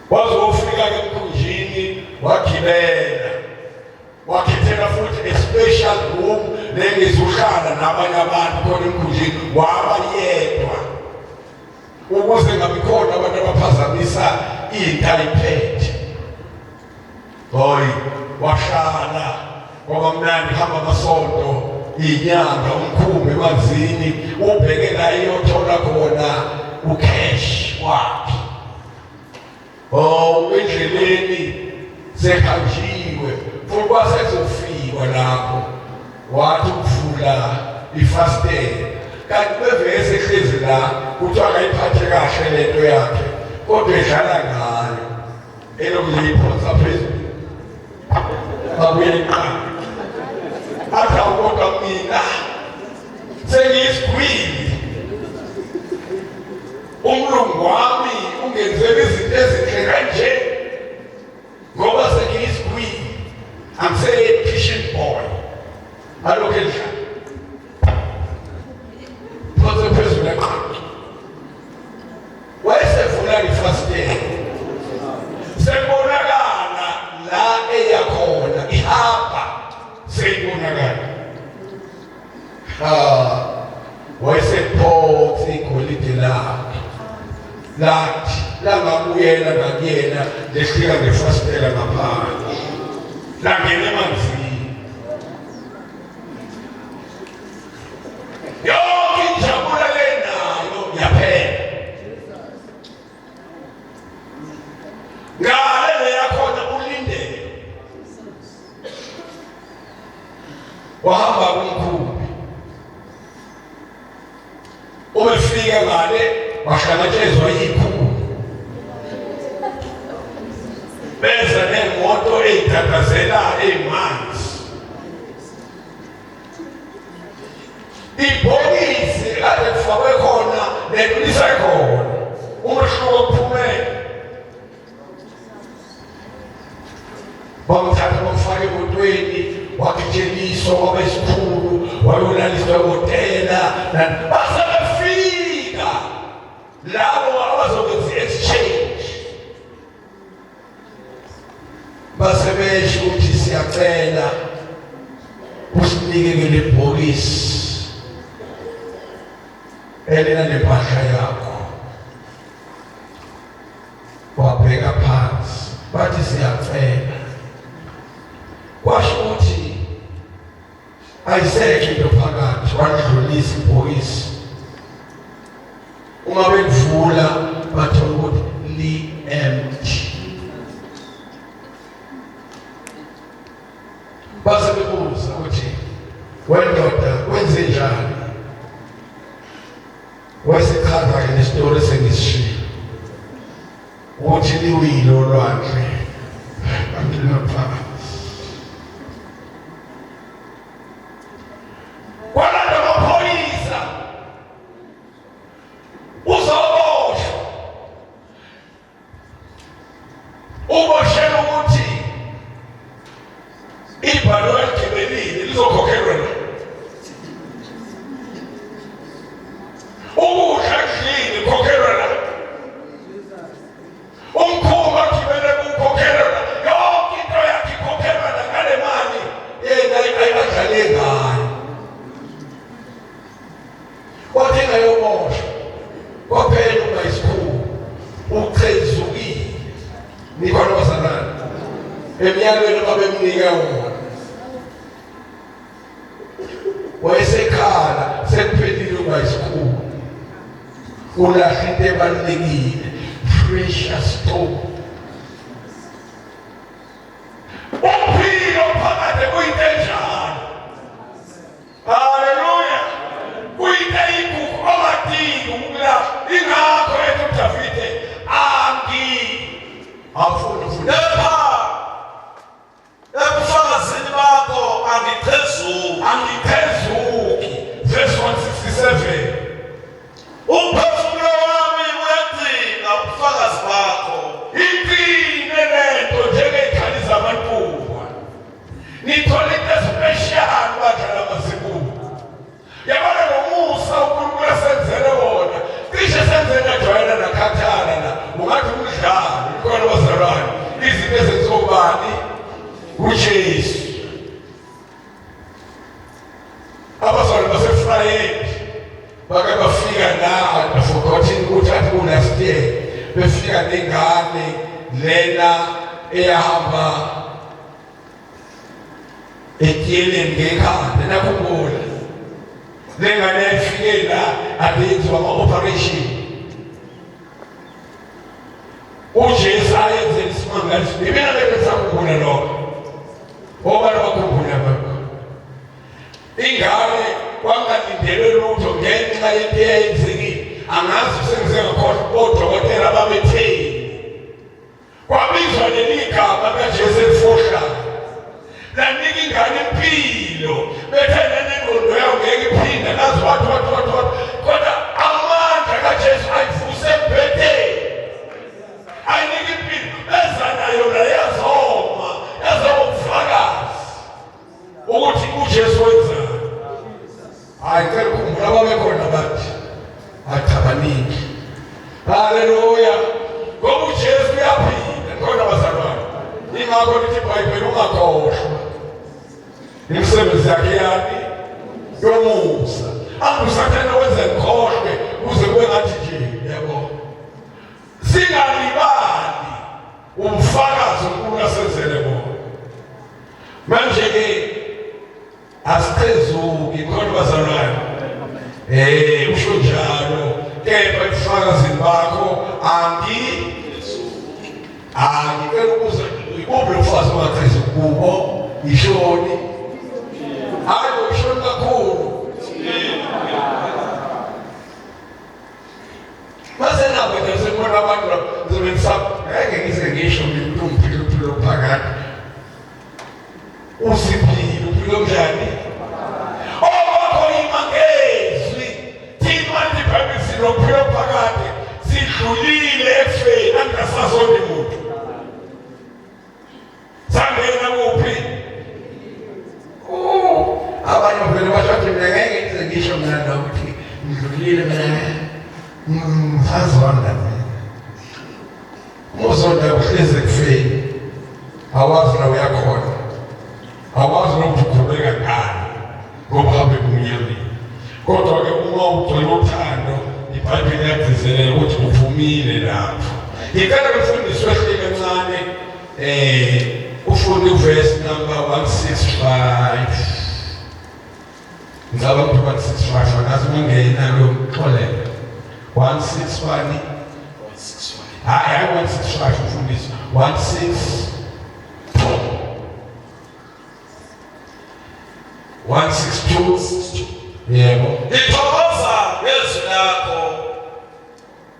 Wazofika-ke emkhunjini wagibela wakhethela futhi a-special room nengezohlala nabanye abantu khona emkhunjini waba yedwa ukuze ngabikhona abantu abaphazamisa iy'ntayiphethe. Hoyi wahlala kwaba mnandi hamba amasonto inyanga umkhumbi emanzini ubheke la iyothola khona ucash wakhe. Endleleni sehanjiwe futhi kwasezofikwa lapho wathi ukuvula ifastela kanti bevese ehlezi la kuthiwa akayiphathe kahle lento yakhe kodwa edlala ngayo elokuyiphonsa phezulu abuye eqala athi awukodwa mina sengiyisigwili umlungu wami ungenzela izinto ezinhle kanje ngoba sengiyisigwili angiseye-patient boy alokhu edlala phonse phezulu eqala wayesevula ifastela sekubonakala la eyakhona ihamba seyibonakala wayesephotse igolide lakhe lathi langabuyela ngakuyena lehlika ngefastela ngaphandle langena emanzini. Yonke injabulo lenayo yaphela ngale leyakhona ulindele wahamba kumkhumbi ubefika ngale wahlangatshezwa yikhulu beza nemoto ey'tatazelayo ey'manzi ibhokisi kade kufakwe khona nedlulise khona umehluko kuphumele bamthatha bamfaka emotweni wakitsheliswa kwaba isikhulu wayolaliswa ehhotela basebefika labo abazokwenza i-exchange basebesho ukuthi siyacela usinike-ke le bhokisi elena nempahla yakho. Wabheka phansi bathi siyacela kwasho ukuthi ayisekho into phakathi wadlulisa ibhokisi uma belivula bathola ukuthi li-empty. Base bebuza ukuthi wendoda wenze njani wayesechaza-ke nesitori esengisishilo ukuthi liwile olwandle angilaphansi kwalanda amaphoyisa uzoboshwa uboshela ukuthi ibhalo eligibelile lizokhokhelwa na ukudla kudlile kukhokhelwa na umkhumbi agibele kukhokhelwa na yonke into yakhe ikhokhelwa na ngale mali yena adlale ngayo. Kwathi engayoboshwa kwaphela uba isikhulu uchezukile nikhona bazalwane emnyakweni ababemnika wona wayesekhala sekuphelile uba isikhulu ulahla into ebalulekile precious stone. Uphilo phakathi kuyinto enjalo. Haleluya. Kuyinto eyigugu ongadingi ukulahla. Ingakho ethi uDavide afuna ebufakazini bakho angiphezulu nithole into special badlala amazibuko yabona nomusa uNkulunkulu asenzele wona cishe senzele jwayela nakhathala la ungathi umdlalo ikhona bazalwane izinto ezenzobani uJesu abazalwane basefrayeni bake bafika la forgotten ukuthi athi kunasite befika nengane lena eyahamba etyeleni ngekhanda nakhumbula lengane efike la abenziwa ama-operation uJesu ayenze isimangaliso ibina besakhumbula lokho obani bakhumbula bakho ingane kwangalindele lutho ngenxa yento eyayenzekile angazi sengizengakhohlwa odokotela babetheni kwabizwa leli gama kaJesu elifohlayo lanika ingane impilo bethene nengqondo yayo ngeke iphinde nazi wathi kodwa amandla kaJesu ayivuse embhedeni ayinika impilo beza nayo la yazoma ubufakazi ukuthi uJesu wenzani hayi ngeke ukhumbula babekhona bathi athabaniki haleluya ngoba uJesu uyaphinda khona bazalwane ingakho lithi iBhayibheli ungakhohlwa imisebenzi yakhe yani yomusa angusathana wenze ngikhohlwe kuze kube ngathi nje yabo singalibali ubufakazi uNkulunkulu asenzele bona manje ke asiphezuki khona bazalwane usho njalo kepha ubufakazini bakho angikela ukuze ikuphi umfazi ongachazi kubo ishoni hayi ishoni kakhulu mase nabo nje sebona abantu zibensapha ngeke ngize ngisho umuntu umphilo phakathi usiphile uphilo njani obakho imangezwi thina manje iBhayibheli sinophilo phakathi sidlulile efeni angasazona umuntu sangena kuphi abanye vele bashathi mina ngeke ngize ngisho mina ukuthi ngidlulile mina ngizazonda mina uzonda uhleze kufeni awazi la uyakhona awazi nokuthi ukhuleka ngani ngoba hambe kumnyameni kodwa ke uma ugcwele uthando iBhayibheli yagcizelela ukuthi uvumile lapho ngicela kufundiswe ehle kancane ufunde uverse number 165 ngizaba ukuthi 165 akazi mangena lo mxolelo 161 hayi 165 ufundiswa 162 yebo Ngithokoza ngezwi lakho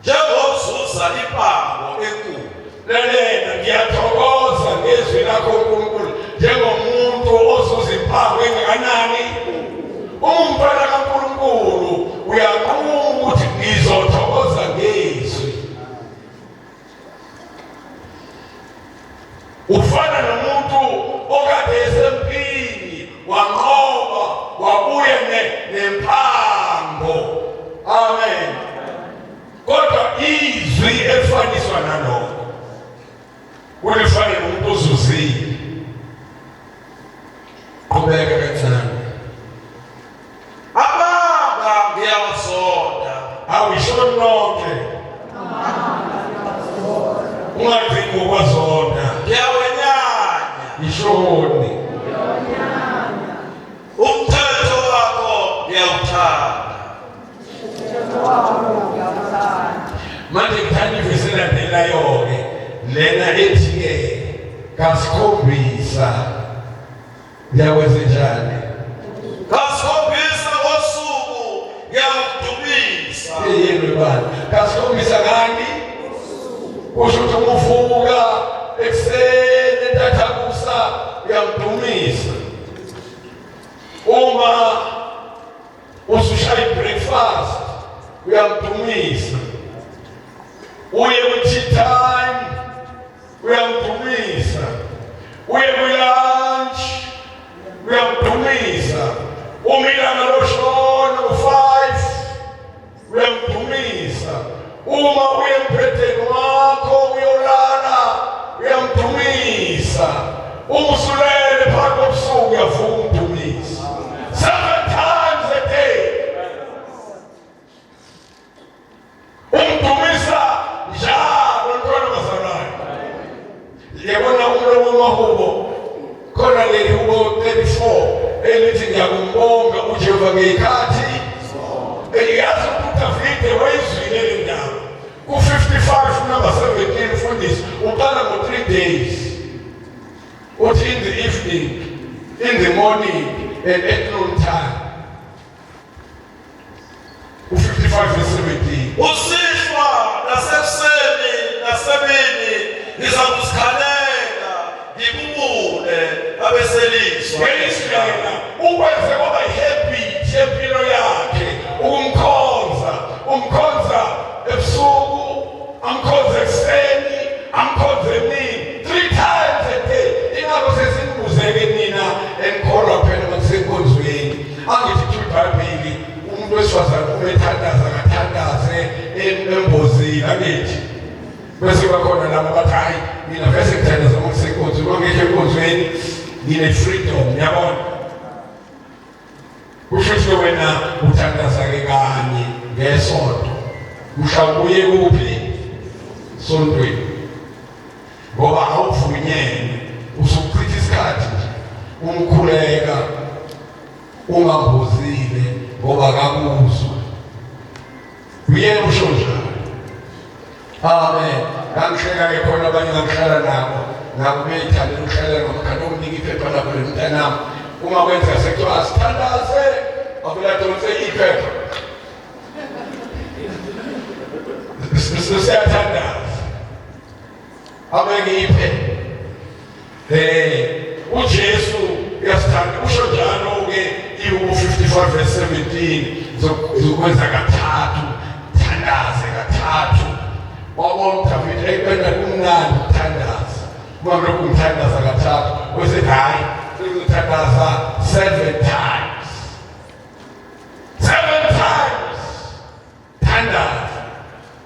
njengozuza ipango enkulu lelena ngiyathokoza ngezwi lakho uNkulunkulu njengomuntu ozuza impango engakanani umntwana kaNkulunkulu uyaqhuma ukuthi ngizothokoza ngezwi ufana nomuntu okade esempini wanqoba wabuye nempango amen kodwa izwi elifaniswa nalokho ulifane nomuntu ozuzile qhubeka kancane amanga ngiyawasonda awishoni lonke ungadingi ukwazonda ngiyawenyanya ishoni umthetho wakho ngiyawuthanda manje ngithanda ivesi elandelayo-ke lena ethi-ke kasikhombisa ngiyakwenzenjani kasikhombisa ngosuku ngiyakudumisa yini bani kasikhombisa ngani kusho ukuthi umuvuka ekuseni entathakusa uyamdumisa uma usushaya ibreakfast uyamdumisa uye ku-tea time uyamdumisa uye ku-lunch uyamdumisa. Umilanga loshona u5 uyamdumisa. Uma uyempetheni wakho uyolala uyamdumisa. Usulele phakathi kobusuku uyavuka umdumisa 7 times a day. Umdumisa njalo ntwana bazalwane. Yabona umlomo wamahubo khona leli hubo 34 elithi ngiyakumbonga uJehova ngekhathi eyazi ukuthi Davide wayizwile le ndaba ku55 number 17 mfundisi uqala ngo3 days uthi in the evening, in the morning and at noon time. U55 verse 17 usishwa nasekuseni nasemini ngizakusikhalela ngibubule abeseliswa. ngelisindlela ukwenze kwaba ihabit yempilo yakhe ukumkhonza ebusuku amkhonza ekuseni amkhonza emini 3 times a day. Ingakho sesimbuzeke nina enkholwa phela makusenkonzweni angithi iBhayibheli umuntu wesifazane umethandaza akathandaze embozini angithi bese bakhona laba bathi hayi mina vese ngithandaza makusenkonzweni ngeke enkonzweni ngine-freedom. Yabona kusho wena uthandaza-ke kanye ngesonto mhlawumbe uye kuphi sontweni ngoba awuvunyelwe usuchitha isikhathi nje umkhuleka ungambuzile ngoba akakuzwa. Uyena usho njalo. Amen. Ngangihleka-ke khona abanye ngangihlala nabo beyithandela ukuhlala nomkhanda omnika iphepha lakho lemntanami uma kwenzeka sekuthiwa asithandaze avela donse iphepha siyathandaza abeke iphepha. uJesu uyasithanda usho njalo-ke iwu55 verse 17 zokwenza kathathu thandaze kathathu. Wabona uDavide ayibona kumnandi ukuthandaza uma lokhu ngithandaza kathathu wese hayi ngithandaza 7 times 7 times thandaza.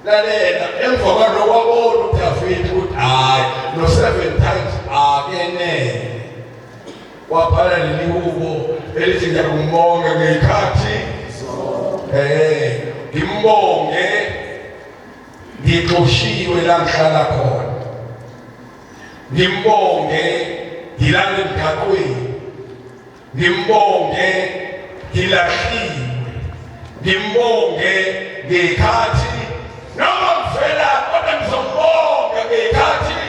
Lalela emva kwalokho wabona uDavide ukuthi hayi no 7 times akenele wabhala leli hubo elithi ngiyakumbonga ngekhathi ngimbonge ngixoshiwe la ngihlala khona ngimbonge ngilala emgaqweni ngimbonge ngilahliwe ngimbonge ngekhathi noma ngivela kodwa ngizombonga ngekhathi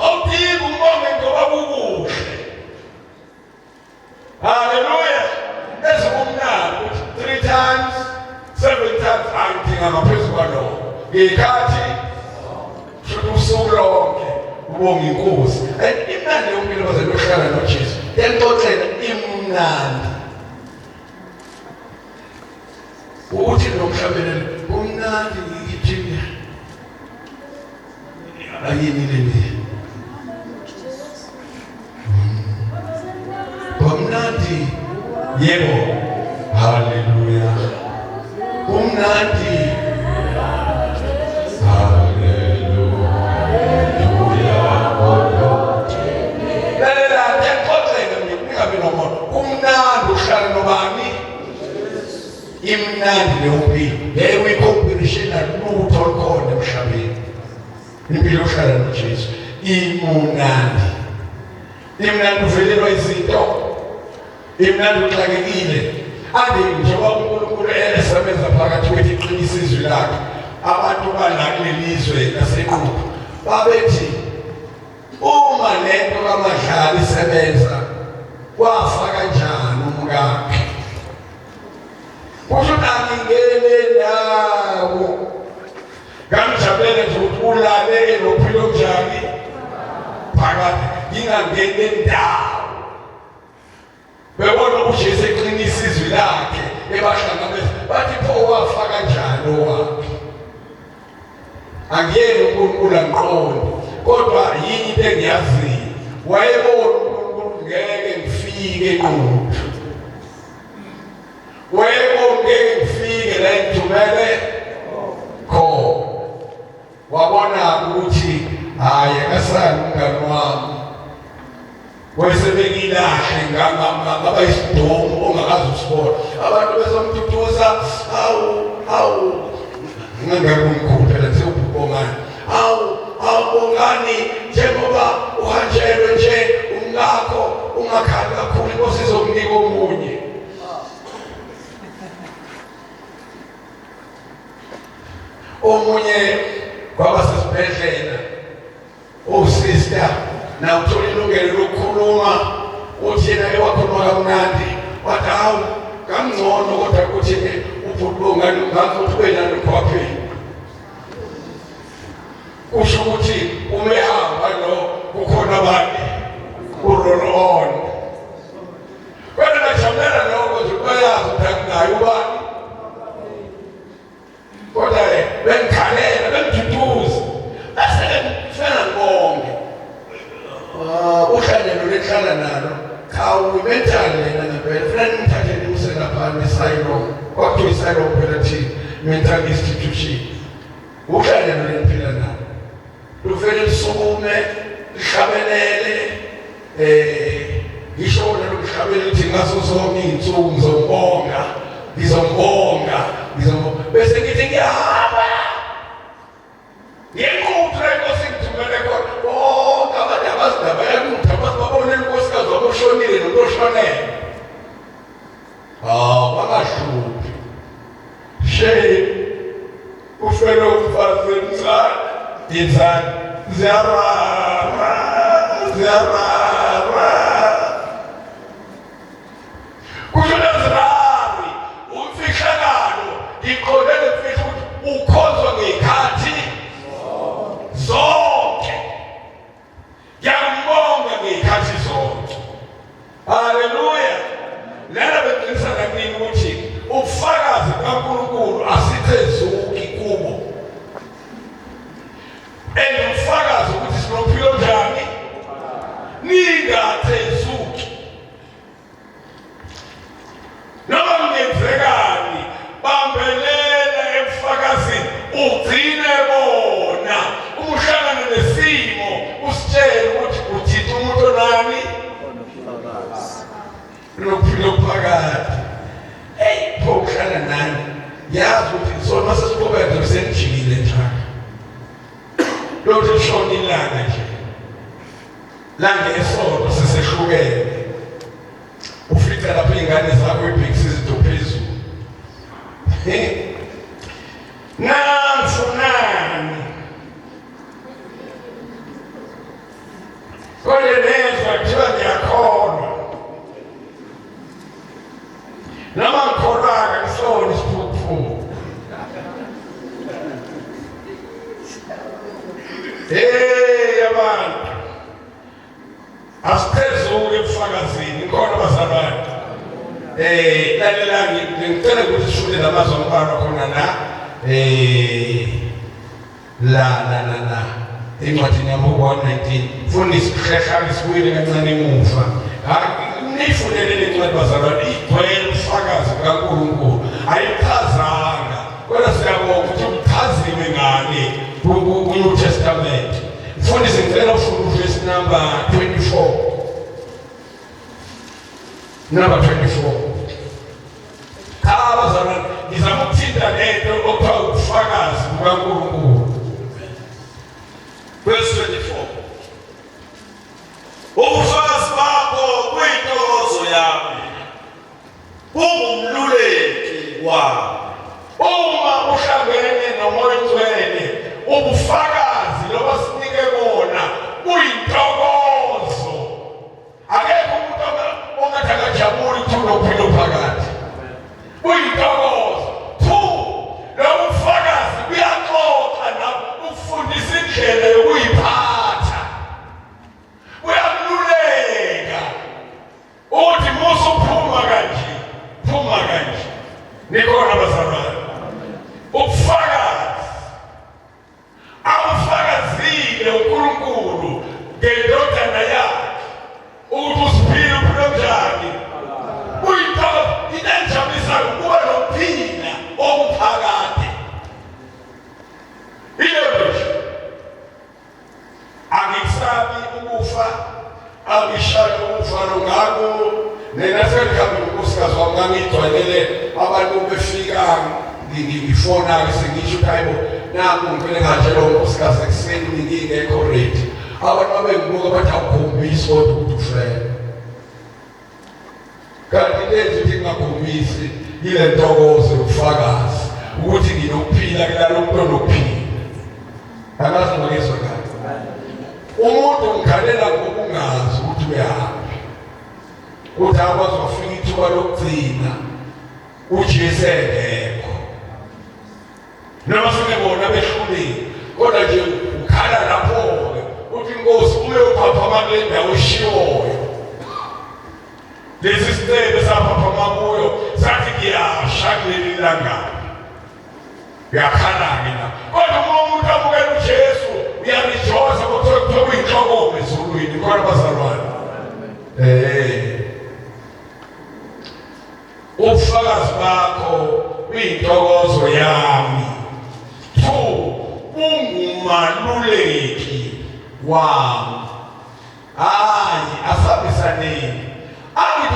awudingi umbonge ngoba kukuhle. Hallelujah. Ezikumnandi ukuthi 3 times 7 times angidinga ngaphezu kwalokho ngekhathi shothi usuku lonke ubonga inkosi. Imnandi yompilo bazelohlala noJesu yalixoxela imnandi ukuthi nomhlabelelo kumnandi ngithini ayini leni kumnandi yebo. Hallelujah. Kumnandi imnandi leyompilo leyo uyikhombinishela lutho olukhona emhlabeni. Impilo ohlala noJesu imunandi. Imnandi uvelelwa izinto, imnandi uxakekile. Ande njengoba uNkulunkulu esebenza phakathi kwethu iqinisa izwi lakhe abantu balakilelizwe laseqhubu babethi uma lento kaMadlala isebenza wafa kanjani umkakhe kusho ngingene nawo ngamjabulele nje ukuthi ulale enophilo njani phakathi ngingangene ndawo bebona uJesu eqinisa izwi lakhe ebahlangabeza bathi pho wafa kanjani owakhe. Angiyeni uNkulunkulu angiqonde kodwa yini into engiyaziyo wayebona uNkulunkulu ngeke ngifike ngifike eNquthu. Webo ngeke ngifike la ngithumele khona. Wabona ukuthi hayi akasali umngani wami. Wesebekilahle ngaba isidomo ongakazi usibona. Abantu besomduduza awu ngingakukhuphela sewubongani. Awubongani njengoba uhanjelwe nje umngakho ungakhali kakhulu inkosi izomnika omunye. Omunye kwaba sesibhedlela sister na uthola ilungelo lokukhuluma uthi yena ewakhuluma kamnandi wathi hawu kamngcono kodwa ukuthi ubhulungani ngathi wena nokhwapheni kusho ukuthi umehamba lo kukhona abantu uroll on wena ngajabula lokho nje bayazi ukuthi akunayo ubani kodwa bengikhalela bengiduduza bese ngifuna ngibonge uhlelo lehlala nalo khawumentali yena ngempela funa ngithathe nimsela phana isayilo kwakuthiwa isayilo phela thina mental institution uhlelo lempila nalo luvele lisukume lihlabelele ngisho lona lokuhlabela ukuthi ngaso zonke iy'nsuku ngizombonga bese ngithi ngiyahamba ngeNquthu la inkosi ngithumele khona bonke abantu abazindaba yaNquthu abasibabone inkosikazi waboshonile noshonele bangahluphi shame ufele umfazi insani ziyarara kushonezirari umfihlakalo iqondele mfihla ukuthi ukhonzwa ngey'khathi zonke ngiyambonga ngey'khathi zonke. Haleluya. Lana beqinisa kaningi ukuthi ubufakazi kaNkulunkulu asithezuki kubo ubufakazi ukuthi sinophilo njani ningathezuki noma kungenzekani bambelela ebufakazini ugcine bona umuhlangane nesimo usitshele ukuthi uthitha umuntu nani lokuphila phakathi pho uhlala nani yazi ukuthi sona sesibobeza besengijikile njalo lokho shona ilanga nje langa esonto sesehlukene ufica lapho ingane zakho ibhekisi izinto phezulu namfunani kodwa nezwa kuthiwa ngiyakholwa noma ngikholwanga ngisona isiphuphu abantu asithezuke ebufakazini ikhona abazalwane lalelani ngicela ukuthi sishule lamazwi ambalwa khona la encwadini yamaHubo 1:19 funa isihlehla isibuyele kancane emuva niyifunele le ncwadi bazalwane igcwele ubufakazi kaNkulunkulu ayichazanga kodwa siyabonga ukuthi uchaziwe ngani ku-New Testament. Mfundisi ngicela ufunda uverse number 24. Number 24. Abazalwane ngizama ukuthinta lento okuthiwa ubufakazi bukaNkulunkulu. Verse 24. Ubufakazi bakho kuyintokozo yami, bungumluleki wami. Uma uhlangene noMoya oNgcwele ubufakazi loba sinike bona buyintokozo. Akekho umuntu ongathi akajabuli ukuthi unophilo phakathi. Buyintokozo. Lo bufakazi buyaxoxa nabo ufundisa indlela yokuyiphatha. Buyamluleka ukuthi musu phuma kanje. Nikhona bazalwane. Ubufakazi abufakazile uNkulunkulu ngendodana yakhe ukuthi usiphile uphilo njani mina sekhambe unkosikazi wami ngangijwayele abantu befika ngifona-ke sengisho ukuthi hayibo naku ngivele ngatshela unkosikazi ekuseni ngingekho ready abantu babengibuka bathi awukhombisi kodwa ukuthi ufrene kanti lezi ukuthi ngingakhombisi yile ntokozo yobufakazi ukuthi nginokuphila kulalo muntu onokuphila akazi ngizwe kahle umuntu ngikhalela ngokungazi ukuthi uyahamba ukuthi akwazi ukufika ithuba lokugcina uJesu engekho noma singebona behlulile kodwa nje ukhala lapho-ke uthi inkosi uyophaphama kule ndawo eshiwoyo lesi sicebe saphaphama kuyo sathi ngiyasha kuleli langani uyakhala-ke la kodwa uma umuntu abukela uJesu uyarijosa kuthiwa kuyinhlokome ezulwini khona bazalwane ubufakazi bakho uyintokozo yami. 2 ungumaluleki wami. Hayi asabisaneni angithi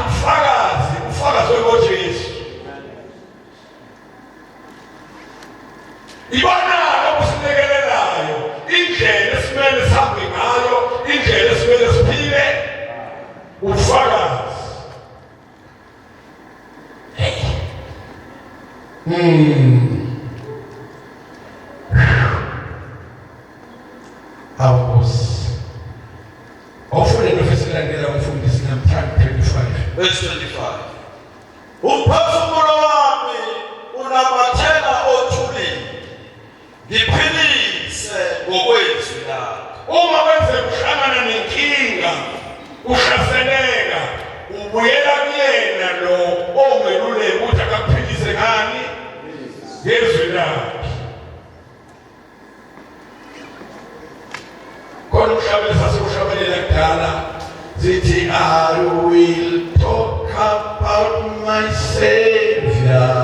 ufakazi weNkosi ibona okusilekelelayo indlela esimele sihambe ngayo indlela esimele siphile ufakazi. Awukosi ofune nofesilandela umfundisi namthanda 25 verse 25 uphefumulo wami unamathela othulini ngiphilise ngokwezwi lakho. Uma wenze uhlangana nenkinga uhlaseleka ubuyela kuyena lo ongeluleki ukuthi akakuphilise ngani ngezwi lakhe. Khona umhlabelo sasekushabelela kudala sithi I will talk about my Savior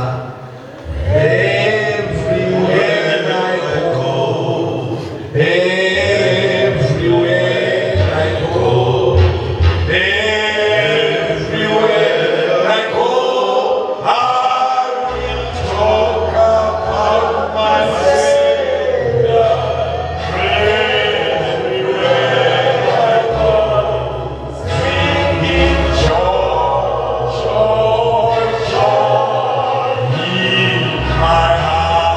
everywhere I go. Everywhere I go. Everywhere I go. I will talk about my Savior. Everywhere I go. Singing joy, joy, joy in my heart.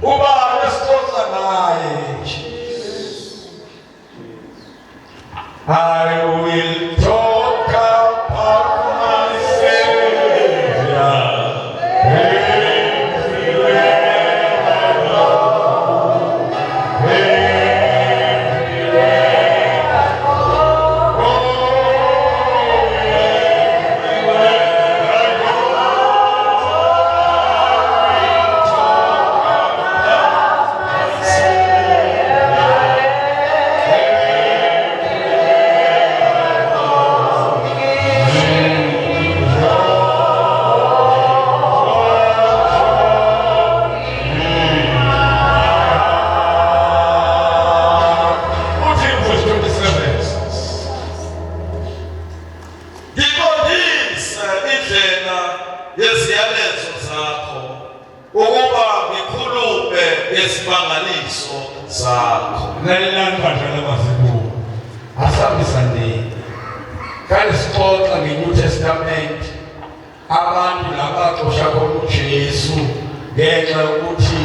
Uba nesixoxa naye I will talk about my Savior everywhere I go. Everywhere I go. Oh, everywhere I go. Uthi verse 27 Ngibonise indlela yeziyalezo zakho ukuba ngikhulume ngesimangaliso zakho. nalelani badlala bazibuko asambisane kanti sixoxa nge-New Testament abantu labaxosha khona uJesu ngenxa yokuthi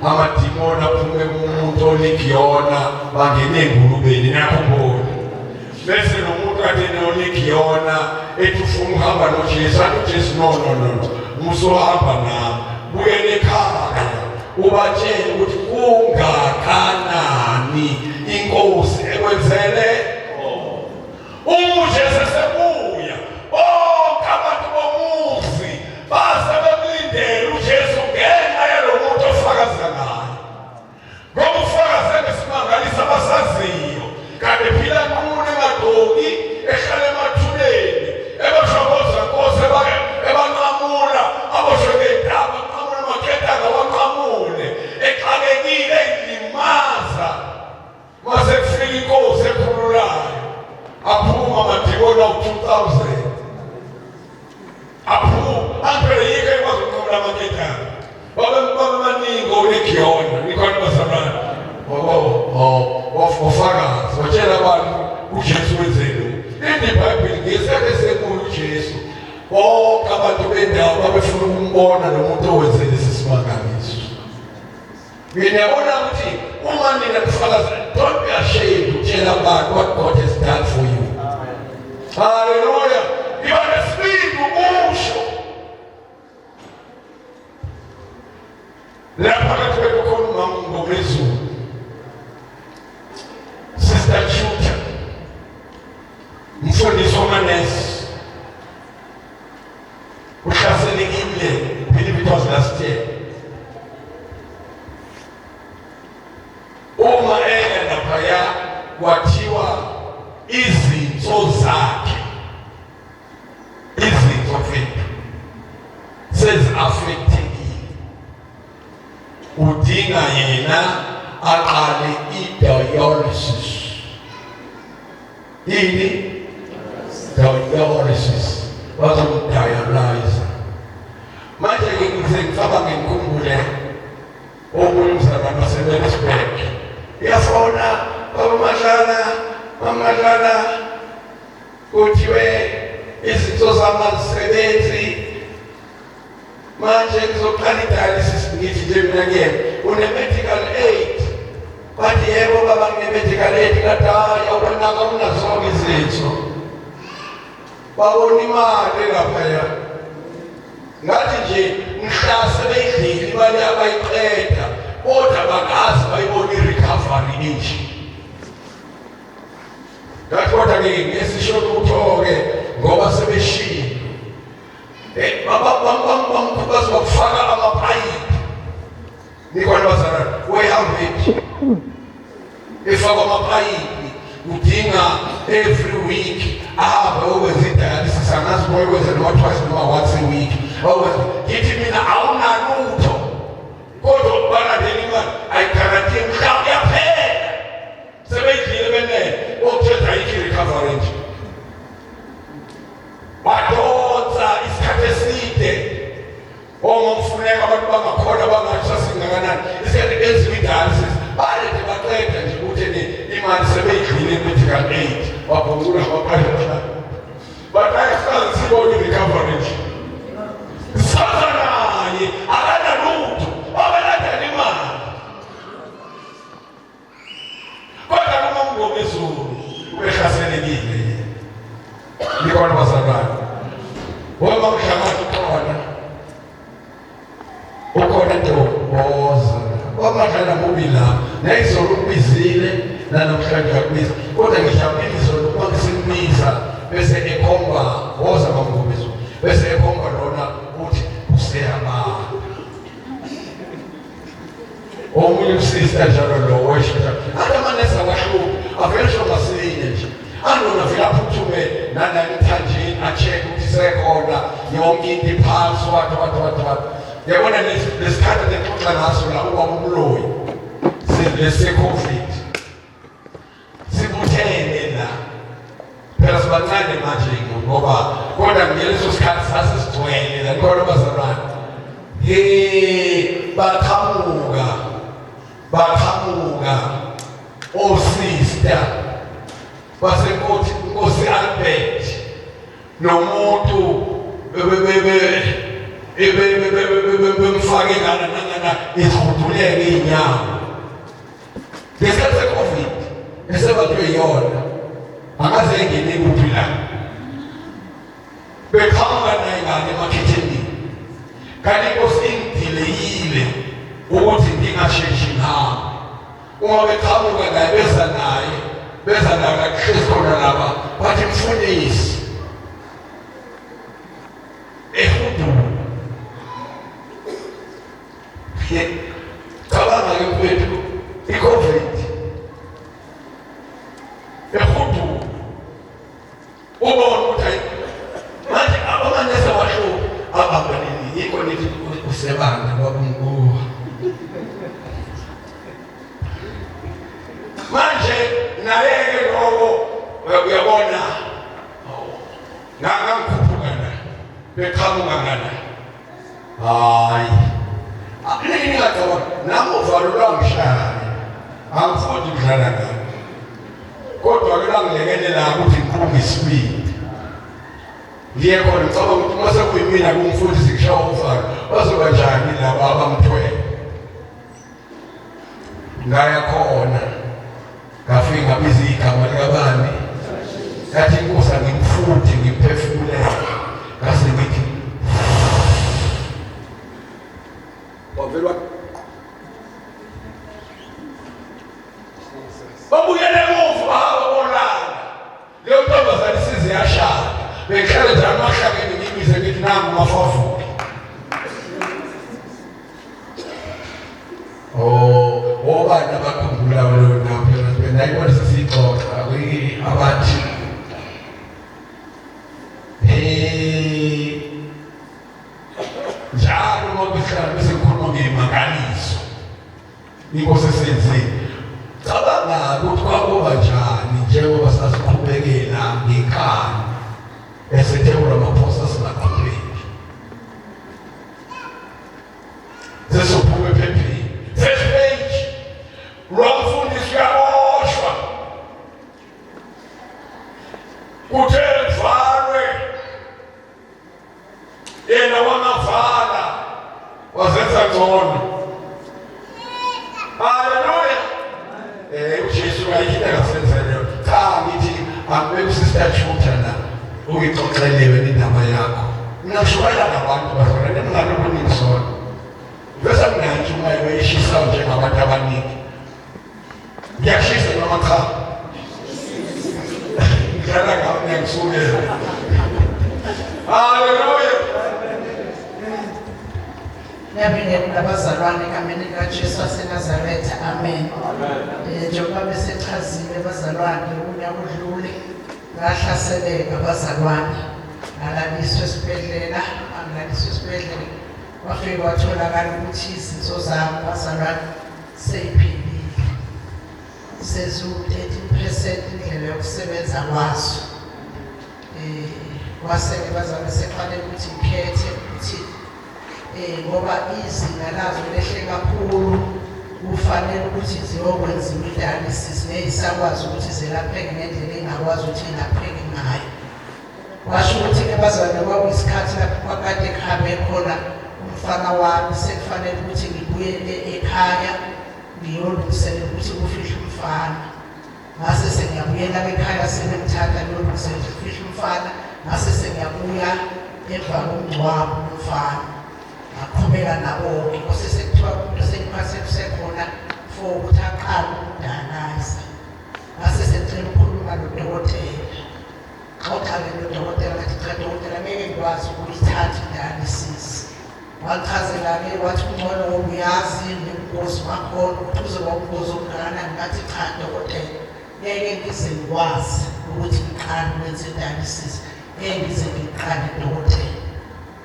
amadimoni aphume kumuntu oligiyona bangene engulubeni nakhumbona bese nomuntu kade noligiyona ethi ufuna ukuhamba noJesu athi uJesu no musohamba nami buyele ekhaya ubatshele ukuthi kungakanani inkosi ekwenzele uJesu sebuya bonke abantu bomuzi base bemlindele uJesu ngenxa yalo muntu ofakaza ngayo ngoba ufakaze ngesimangaliso abasaziyo kanti phila nqunu emadoki ehlala emathuleni ebashokoza Nkosi ebanqamula aboshwe ngedaba banqamula amaketanga exakekile elimaza mase kufika inkosi ekhulula ufuna u-2000 aphele yike ekwazi ukunqola amaketana babemaningi onegiyona nikhona bazalwane ofakazi watshela abantu uJesu wenzeni iBhayibheli ngesikhathi esenkulu uJesu bonke abantu bendawo babefuna ukumbona lo muntu owenze lesi simangaliso. Ngiyabona ukuthi uma nina kufakaza, don't be ashamed to tell about what God has done for you. Hallelujah. Iba nesibindi ukusho lapha kathi bekukhona umama ngomezulu Sister Chuta mfundisi wamanesi uhlaselekile believe it was last year. Uma laphaya kwathiwa izinto zakhe izinto zethu sezi-affectekile, udinga yena aqale i-dialysis. Yini? Dialysis. Bazomdialyza. Manje-ke ngicabanga ngikhumbule omunye umzalwane waseMaritzburg yafona Mama kuthiwe izinto zamazisebenzi manje ngizoqala i-dialysis. Ngithi nje mina une-medical aid. Bathi yebo baba ngine-medical aid. Kade hayi awubonaka unazonke izinto babona imali laphaya. Ngathi nje mhla sebeyidlile imali abayiqeda kodwa bangazi bayibona i-recovery inje. Ngathi kodwa-ke ngesisho lutho-ke ngoba sebeshile bazokufaka amapayipi. Nikhona bazalwane wehambethi efakwa amapayipi udinga every week ahambe okwenza i-dialysis. Angazi uma ukwenza noma twice noma once a week. Ngithi mina awunalutho kodwa balandela imali ayiguarantee mhlawumbe yaphela sebeyidlile benele okuthetha ayikho i-recovery nje. Badonsa isikhathi eside omamfuneka abantu bangakhona bangathi sasingakanani isikhathi enziwa i-dialysis balede baqeda nje ukuthi imali sebeyidlile i-medical aid babhungula amaphayipha batayafikazi sibone i-recovery nje. Sasa naye akanalutho obelandela imali kodwa noma ngomezulu ubehlaselekile. Nikhona bazalwane wema mhlangano ukhona ntokoza wamadlala mubi lapha nayizolo ukubizile nanamhlanje akubiza kodwa ngijabulile izolo uma ngisimbiza bese ekhomba woza mamngomezulu bese ekhomba lona uthi useyabala. Omunye usista njalo lo weshita amanesa kwahluka avele masinye nje andona vele aphuthume nanamthanjeni a-check ukuthi sekhona yonke into iphansi wathi yabona lesikhathi nexoxa ngaso la ubaba umloyi lese-COVID sibuthene la phela sibancane manje ngoba kodwa ngeleso sikhathi sasisigcwele la nikhona bazalwane baqhamuka osista basenkosi Albert nomuntu bemfake ngana izihuduleke iy'nyawo ngesikhathi se-COVID esebathiwe yona angaze engene kuphi la beqhamuka naye ngane emakhethenini kanti inkosi ingidileyile ukuthi ngingasheshi ngihamba. Uma beqhamuka naye beza naye kakuhlezi khona laba bathi mfundisi ehudumo cabanga-ke mfethu i-COVID ehudumo ubona ukuthi manje abamanesi abahluka ababanini yikho nithi usebanga babunguwa manje naye-ke lowo uyabona bangilekelela ukuthi ngiqhube isibindi. Ngiye khona ngicabanga ukuthi uma sekuyimina kumfundisi ngishawa umfana bazoba njani laba abamthwele. Ngaya khona ngafika ngabiza igama likabani ngathi inkosi ngimfuthi ngimphefumulele ngase ngithi wavelwa babuyele emuva bahamba bolanda leyo ntombazane isize yashada behlale njalo amahlakeni ngibize ngithi nangu mafafuki. Obani abakhumbula leyo ndawo phela nayibona sesixoxa abathi njalo uma kuhlala bese kukhuluma ngey'mangaliso inkosi esenzile. Cabanga ukuthi kwakuba njani njengoba sasiqhubekela ngekhaya esethebula amaphosa singaqhubeki sesophume ephepheni. First page lwamfundisi uyaboshwa kuthe valwe yena wangavala wazenza ngcono. Haleluya. uJesu wayekile ngasenzelelo cha ngithi akubeke sister Shutha la ungixoxelewe indaba yakho ngashukela nabantu bazona ningalokho ngisona bese mnanje uma uyishisa njengabantu abaningi ngiyashisa noma cha ngicela ngabe ngiyakusukela. Haleluya. Nabingelela abazalwane egameni likaJesu waseNazaretha, amen. Njengoba besechazile abazalwane unyaka odlule ngahlaseleka abazalwane ngalaliswa esibhedlela kwafike kwatholakala ukuthi izinso zami abazalwane seyiphilile sezu-13% indlela yokusebenza kwazo. Kwaseke abazalwane sekufanele ukuthi ngikhethe ukuthi ngoba izinga lazo lehle kakhulu kufanele ukuthi ziyokwenziwa i-dialysis nezisakwazi ukuthi zelapheke ngendlela engakwazi ukuthi ilapheke ngayo. Washo ukuthi-ke bazalwane kwakuyisikhathi lapho kwakade kuhambe khona umfana wami sekufanele ukuthi ngibuyele ekhaya ngiyolungiselela ukuthi kufihle umfana. Ngase sengiyabuyela ekhaya sebengithatha ngiyolungiselela ukuthi kufihle umfana ngase sengiyabuya emva komngcwabo womfana. Ngaqhubeka nabo-ke sekuthiwa umuntu sengiphathe kusekhona for ukuthi aqale ukudayalisa. Ngase sengicela ukukhuluma nodokotela. Xoxa-ke nodokotela ngathi cha dokotela ngeke ngikwazi ukuyithatha i-dialysis. Wachazela-ke wathi ungcono ngoba uyazi nobungozi bakhona ukuthi uzoba ubungozi obungakanani. Ngathi cha dokotela ngeke ngize ngikwazi ukuthi ngiqale ukwenza i-dialysis. Ngeke ngize ngiqale dokotela.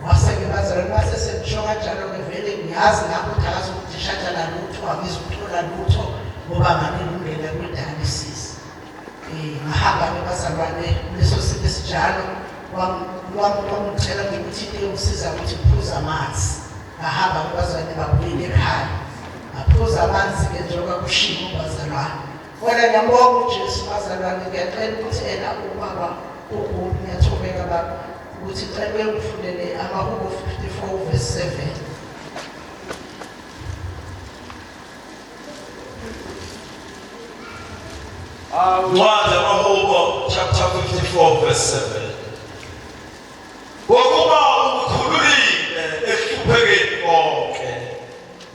Waseke bazalwane base sengisho kanjalo-ke vele ngiyazi lapho ukuthi akazokuthi shajala lutho angizukuthola lutho ngoba nganilungela kwi-dialysis. Ngahamba-ke bazalwane leso sibe sinjalo wangitshela ukuthi into yokusiza ukuthi ngiphuze amanzi. Ngahamba-ke bazalwane babuyele ekhaya ngaphuza amanzi-ke njengoba kushiwo bazalwane. Kodwa ngiyambonga uJesu bazalwane, ngiyacela ukuthi yena ubaba uGumbi ngiyathobeka baba ukuthi cela ngifundele amaHubo 54 verse 7. Ncwadi yamaHubo chapter 54 verse 7. Ngokuba ukukhululile ehluphekeni konke,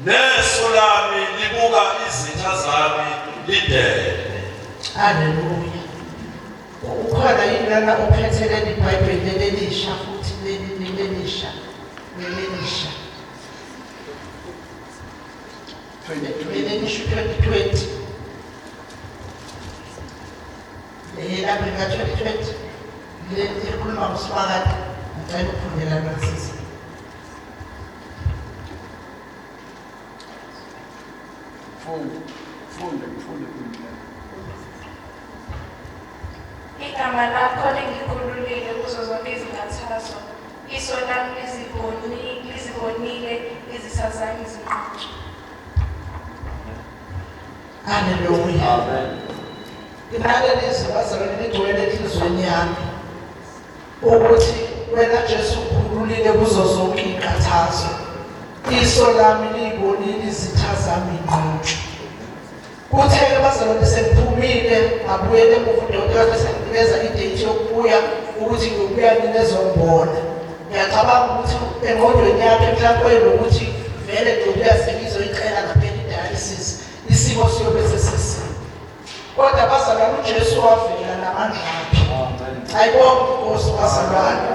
neso lami libuka izitha zami lidele. Haleluya. Ukhona yini lana ophethelele iBhayibheli lelisha futhi lelisha 2020 lapho nga-2020 likhuluma ngosibakade ngicela ukufundela nasisi. Funde. Igama lakho lingikhululile kuzo zonke izinkathazo. Iso lami lizibonile izitha zami zinqotshwa. Haleluya. Amen. nginalelizwi bazalwane ligcwele enhlizweni yami ukuthi wena Jesu ukhululile kuzo zonke inkathazo. Iso lami libonile izitha zami ngqotsho. Kuthe bazalwane sengiphumile ngabuyela emuva udokotela senginikeza idate yokubuya ukuthi ngiyobuya ninezombona. Ngiyacabanga ukuthi engqondweni yakhe mhlawumbe lokuthi vele ngiyobuya sengizoyicela ngaphela i-dialysis isimo siyobe sesisimo. Kodwa bazalwane uJesu wavela namandla akhe. Ayibonge inkosi bazalwane.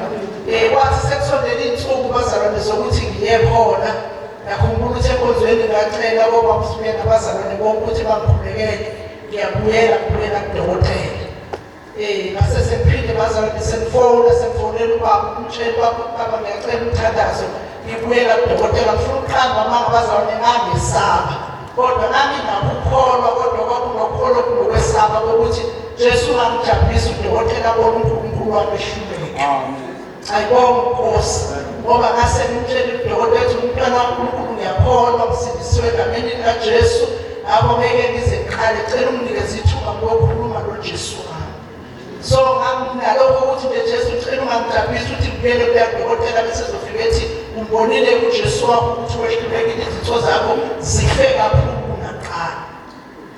Kwathi sekusondela insuku bazalwane zokuthi ngiye khona ngakhumbula ukuthi enkonzweni ngacela ngoba kusibuyela abazalwane bonke ukuthi bangikhulekele ngiyabuyela kudokotela. Ngase sengiphinde bazalwane sengifonela ubaba umtshela baba ngiyacela umthandazo ngibuyela kudokotela ngifuna ukuqamba manga bazalwane ngangesaba. Kodwa nami ngakukholwa kodwa kwakunokholwa kunokwesaba ukuthi Jesu angijabulisa udokotela bona uNkulunkulu wami ehluleke. Ayibonge inkosi ngoba ngase ngimtshela udokotela ukuthi umntwana kaNkulunkulu ngiyakholwa usindisiwe egameni likaJesu ngabo ngeke ngize ngiqale cela unginikeze ithuba lokukhuluma noJesu wami. So ngalokho ukuthi nje Jesu ucela ungangijabulisa ukuthi ngibuyele kuya kudokotela bese zofika ethi umbonile uJesu wakho ukuthi wehlulekile izitho zakho zife kakhulu kunaqala.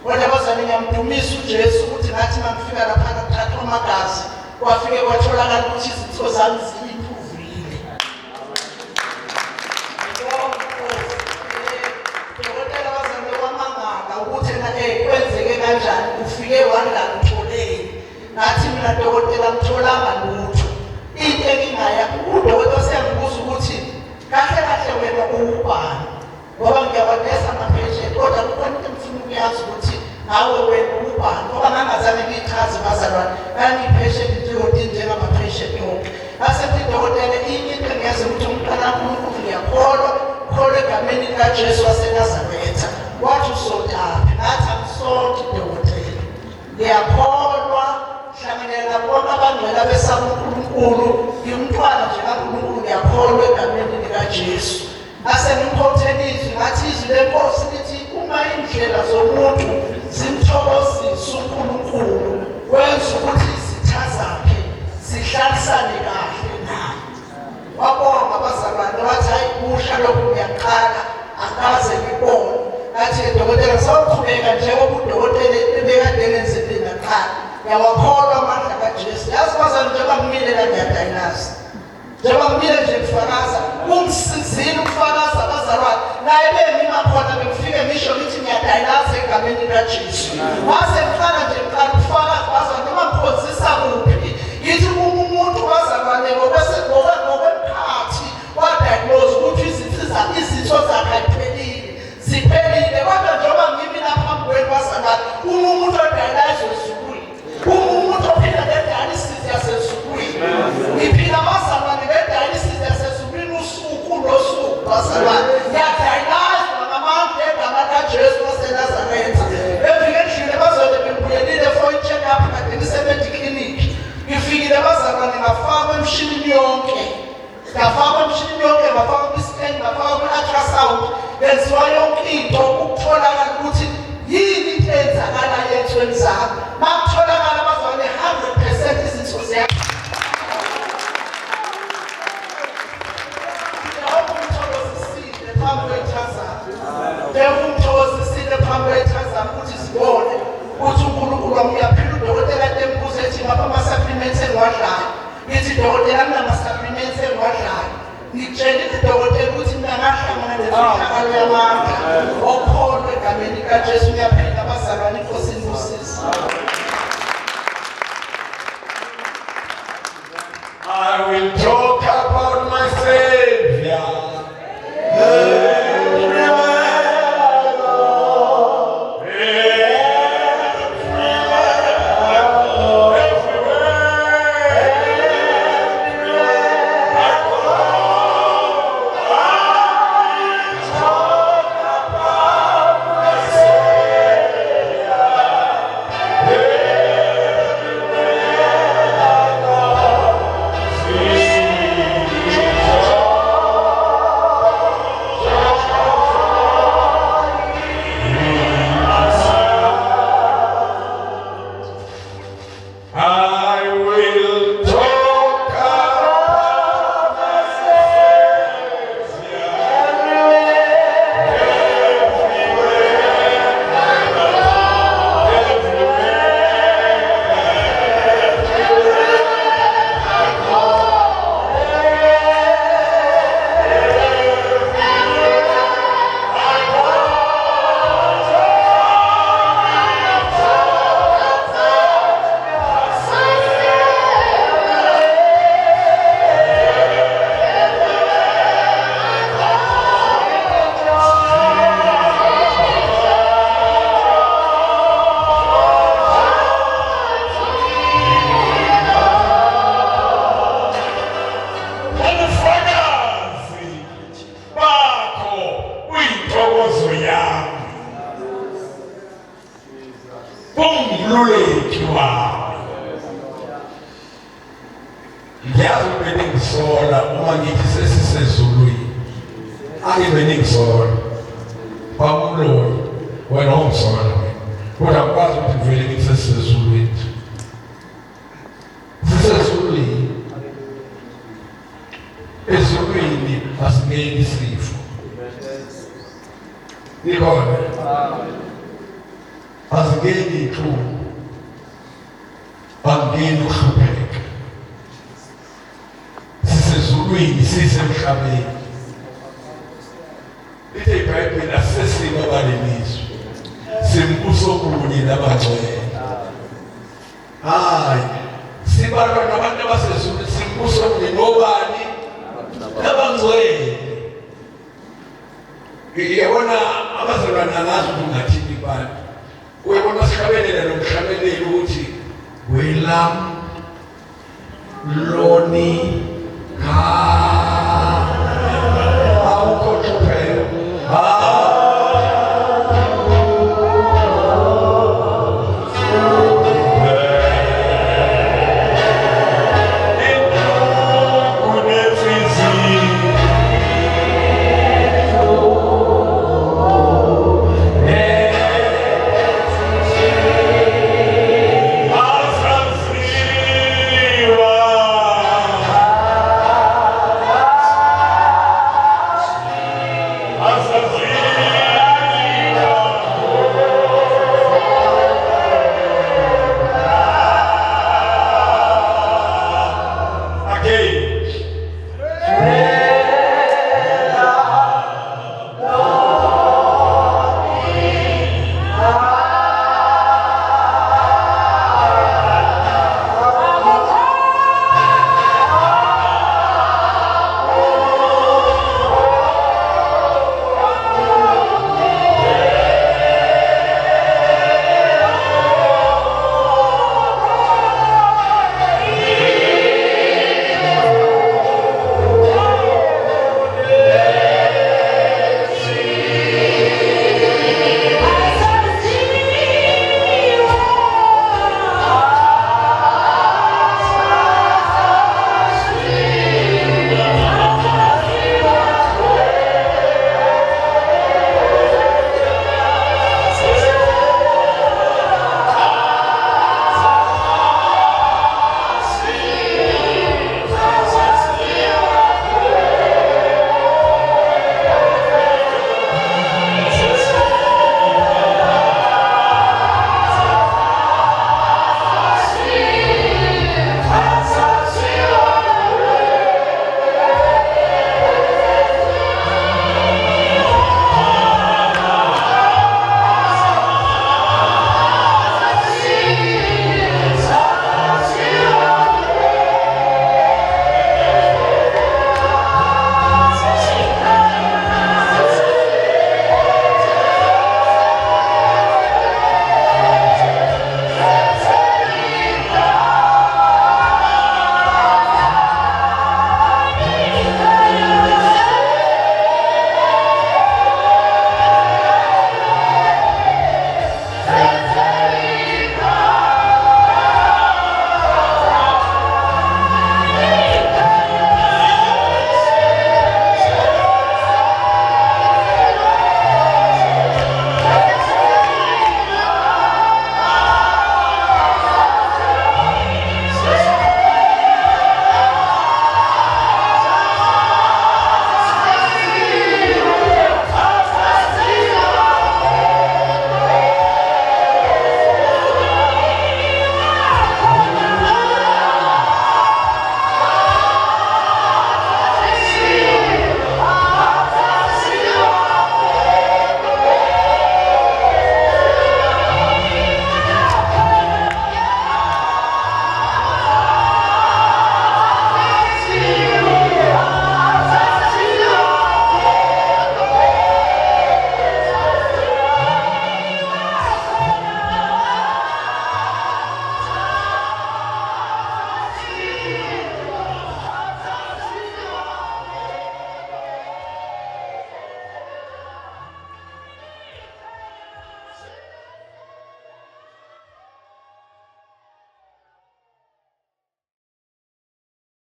Kodwa bazalwane ngiyamdumisa uJesu ukuthi ngathi mangifika lapha ngithatha amagazi kwafike kwatholakala ukuthi izitho zami ziyiphuvile. Dokotela bazalwane wamangala ukuthi kwenzeke kanjani ufike wangangitholeni. Ngathi mina dokotela ngitholanga lutho. Into engingaya udokotela seyangibuza ukuthi kahle wena ubani ngoba ngiyawadesa ama-patient kodwa kukhona into engifuna ukuyazi ukuthi nawe wena ubani ngoba ngangazange ngiyichaze bazalwane ngangiyi-patient njengama-patient yonke. Ngasethi dokotela inye into engiyazi ukuthi umntwana kaNkulunkulu ngiyakholwa ukholwa egameni likaJesu waseNazaretha. Wathi usondaphi? Ngathi angisonti dokotela, ngiyakholwa hlanganela bonke abangcwele abesaba uNkulunkulu ngimntwana nje kaNkulunkulu ngiyakholwa egameni likaJesu. Ngase ngimkhothela izwi ngathi izwi lenkosi lithi uma indlela zomuntu zimthokozisa uNkulunkulu wenza ukuthi izitha zakhe zihlalisane kahle naye. Wabonga abazalwane wathi hayi kusha lokhu ngiyaqala akaze ngibone. Ngathi dokotela sawuqhubeka njengoba udokotela ebekade lenzele naqala ngiyawakholwa amandla kaJesu. Yazi bazalwane njengoba ngimile la ngiyadayinazi njengoba ngimile nje kufakaza kungisizile ukufakaza abazalwane naye bengingakhona bengifike ngisho ngithi ngiyadayinazi egameni likaJesu. Ngase ngifana nje ngiqala ukufakaza bazalwane noma ngiphozisa kuphi ngithi umuntu bazalwane ngokwemkhathi wadiagnose ukuthi izitho zakhe ziphelile kodwa njengoba ngimi lapha phambi kwenu bazalwane umuntu odayinazi esukwini umuntu ophila nge-dialysis yasesukwini ngiphila bazalwane nge-dialysis yasesukwini usuku nosuku bazalwane ngiyadayinazwa ngamandla egama likaJesu waseNazaretha. Befike endlini bazalwane bengibuyelile for i-check-up kade ngisemediclinic. Ngifikile bazalwane ngafakwa emshinini yonke ngafakwa kwi-scan ngafakwa kwi-ultrasound benziwa yonke into ukutholakala ukuthi yini into eyenzakalayo ezithweni zami. Makutholakala bazalwane 100% izitho zakhe. Ngiyawumthokozisile phambi kwethazana ukuthi zibone ukuthi uNkulunkulu wami uyaphila. Udokotela tembuza ethi ngapha ama-supplements engiwadlayo ngithi dokotela kunama-supplements engiwadlayo. Ngitshelile dokotela ukuthi mina ngahlangana nefihlakalo yamandla okholwa egameni likaJesu uyaphila bazalwane inkosi inibusise. I will talk about my Savior ubufakazi bakho uyintokozo yami bungumluleki wami. Ngiyazi beningisola uma ngithi sesisezulwini, angibe ningisola bamlolo wena ungisola wena, kodwa ngikwazi ukuthi ngivele ngithi sesisezulwini. Sisezulwini, ezulwini asingeni isifo, nikhona asingeni inhlungu, angeni ukuhlupheka. Sisezulwini, sisemhlabeni. Lithe iBhayibheli asesimo abalelizwe simbuso kunye nabangcwele. Hayi, sibalwa nabantu abasezulwini, simbuso kunye nobani nabangcwele. Yabona abazalwana ngazi ukuthi ungathini bani. Uyabona sihlabelela nomhlabeleli ukuthi welam loni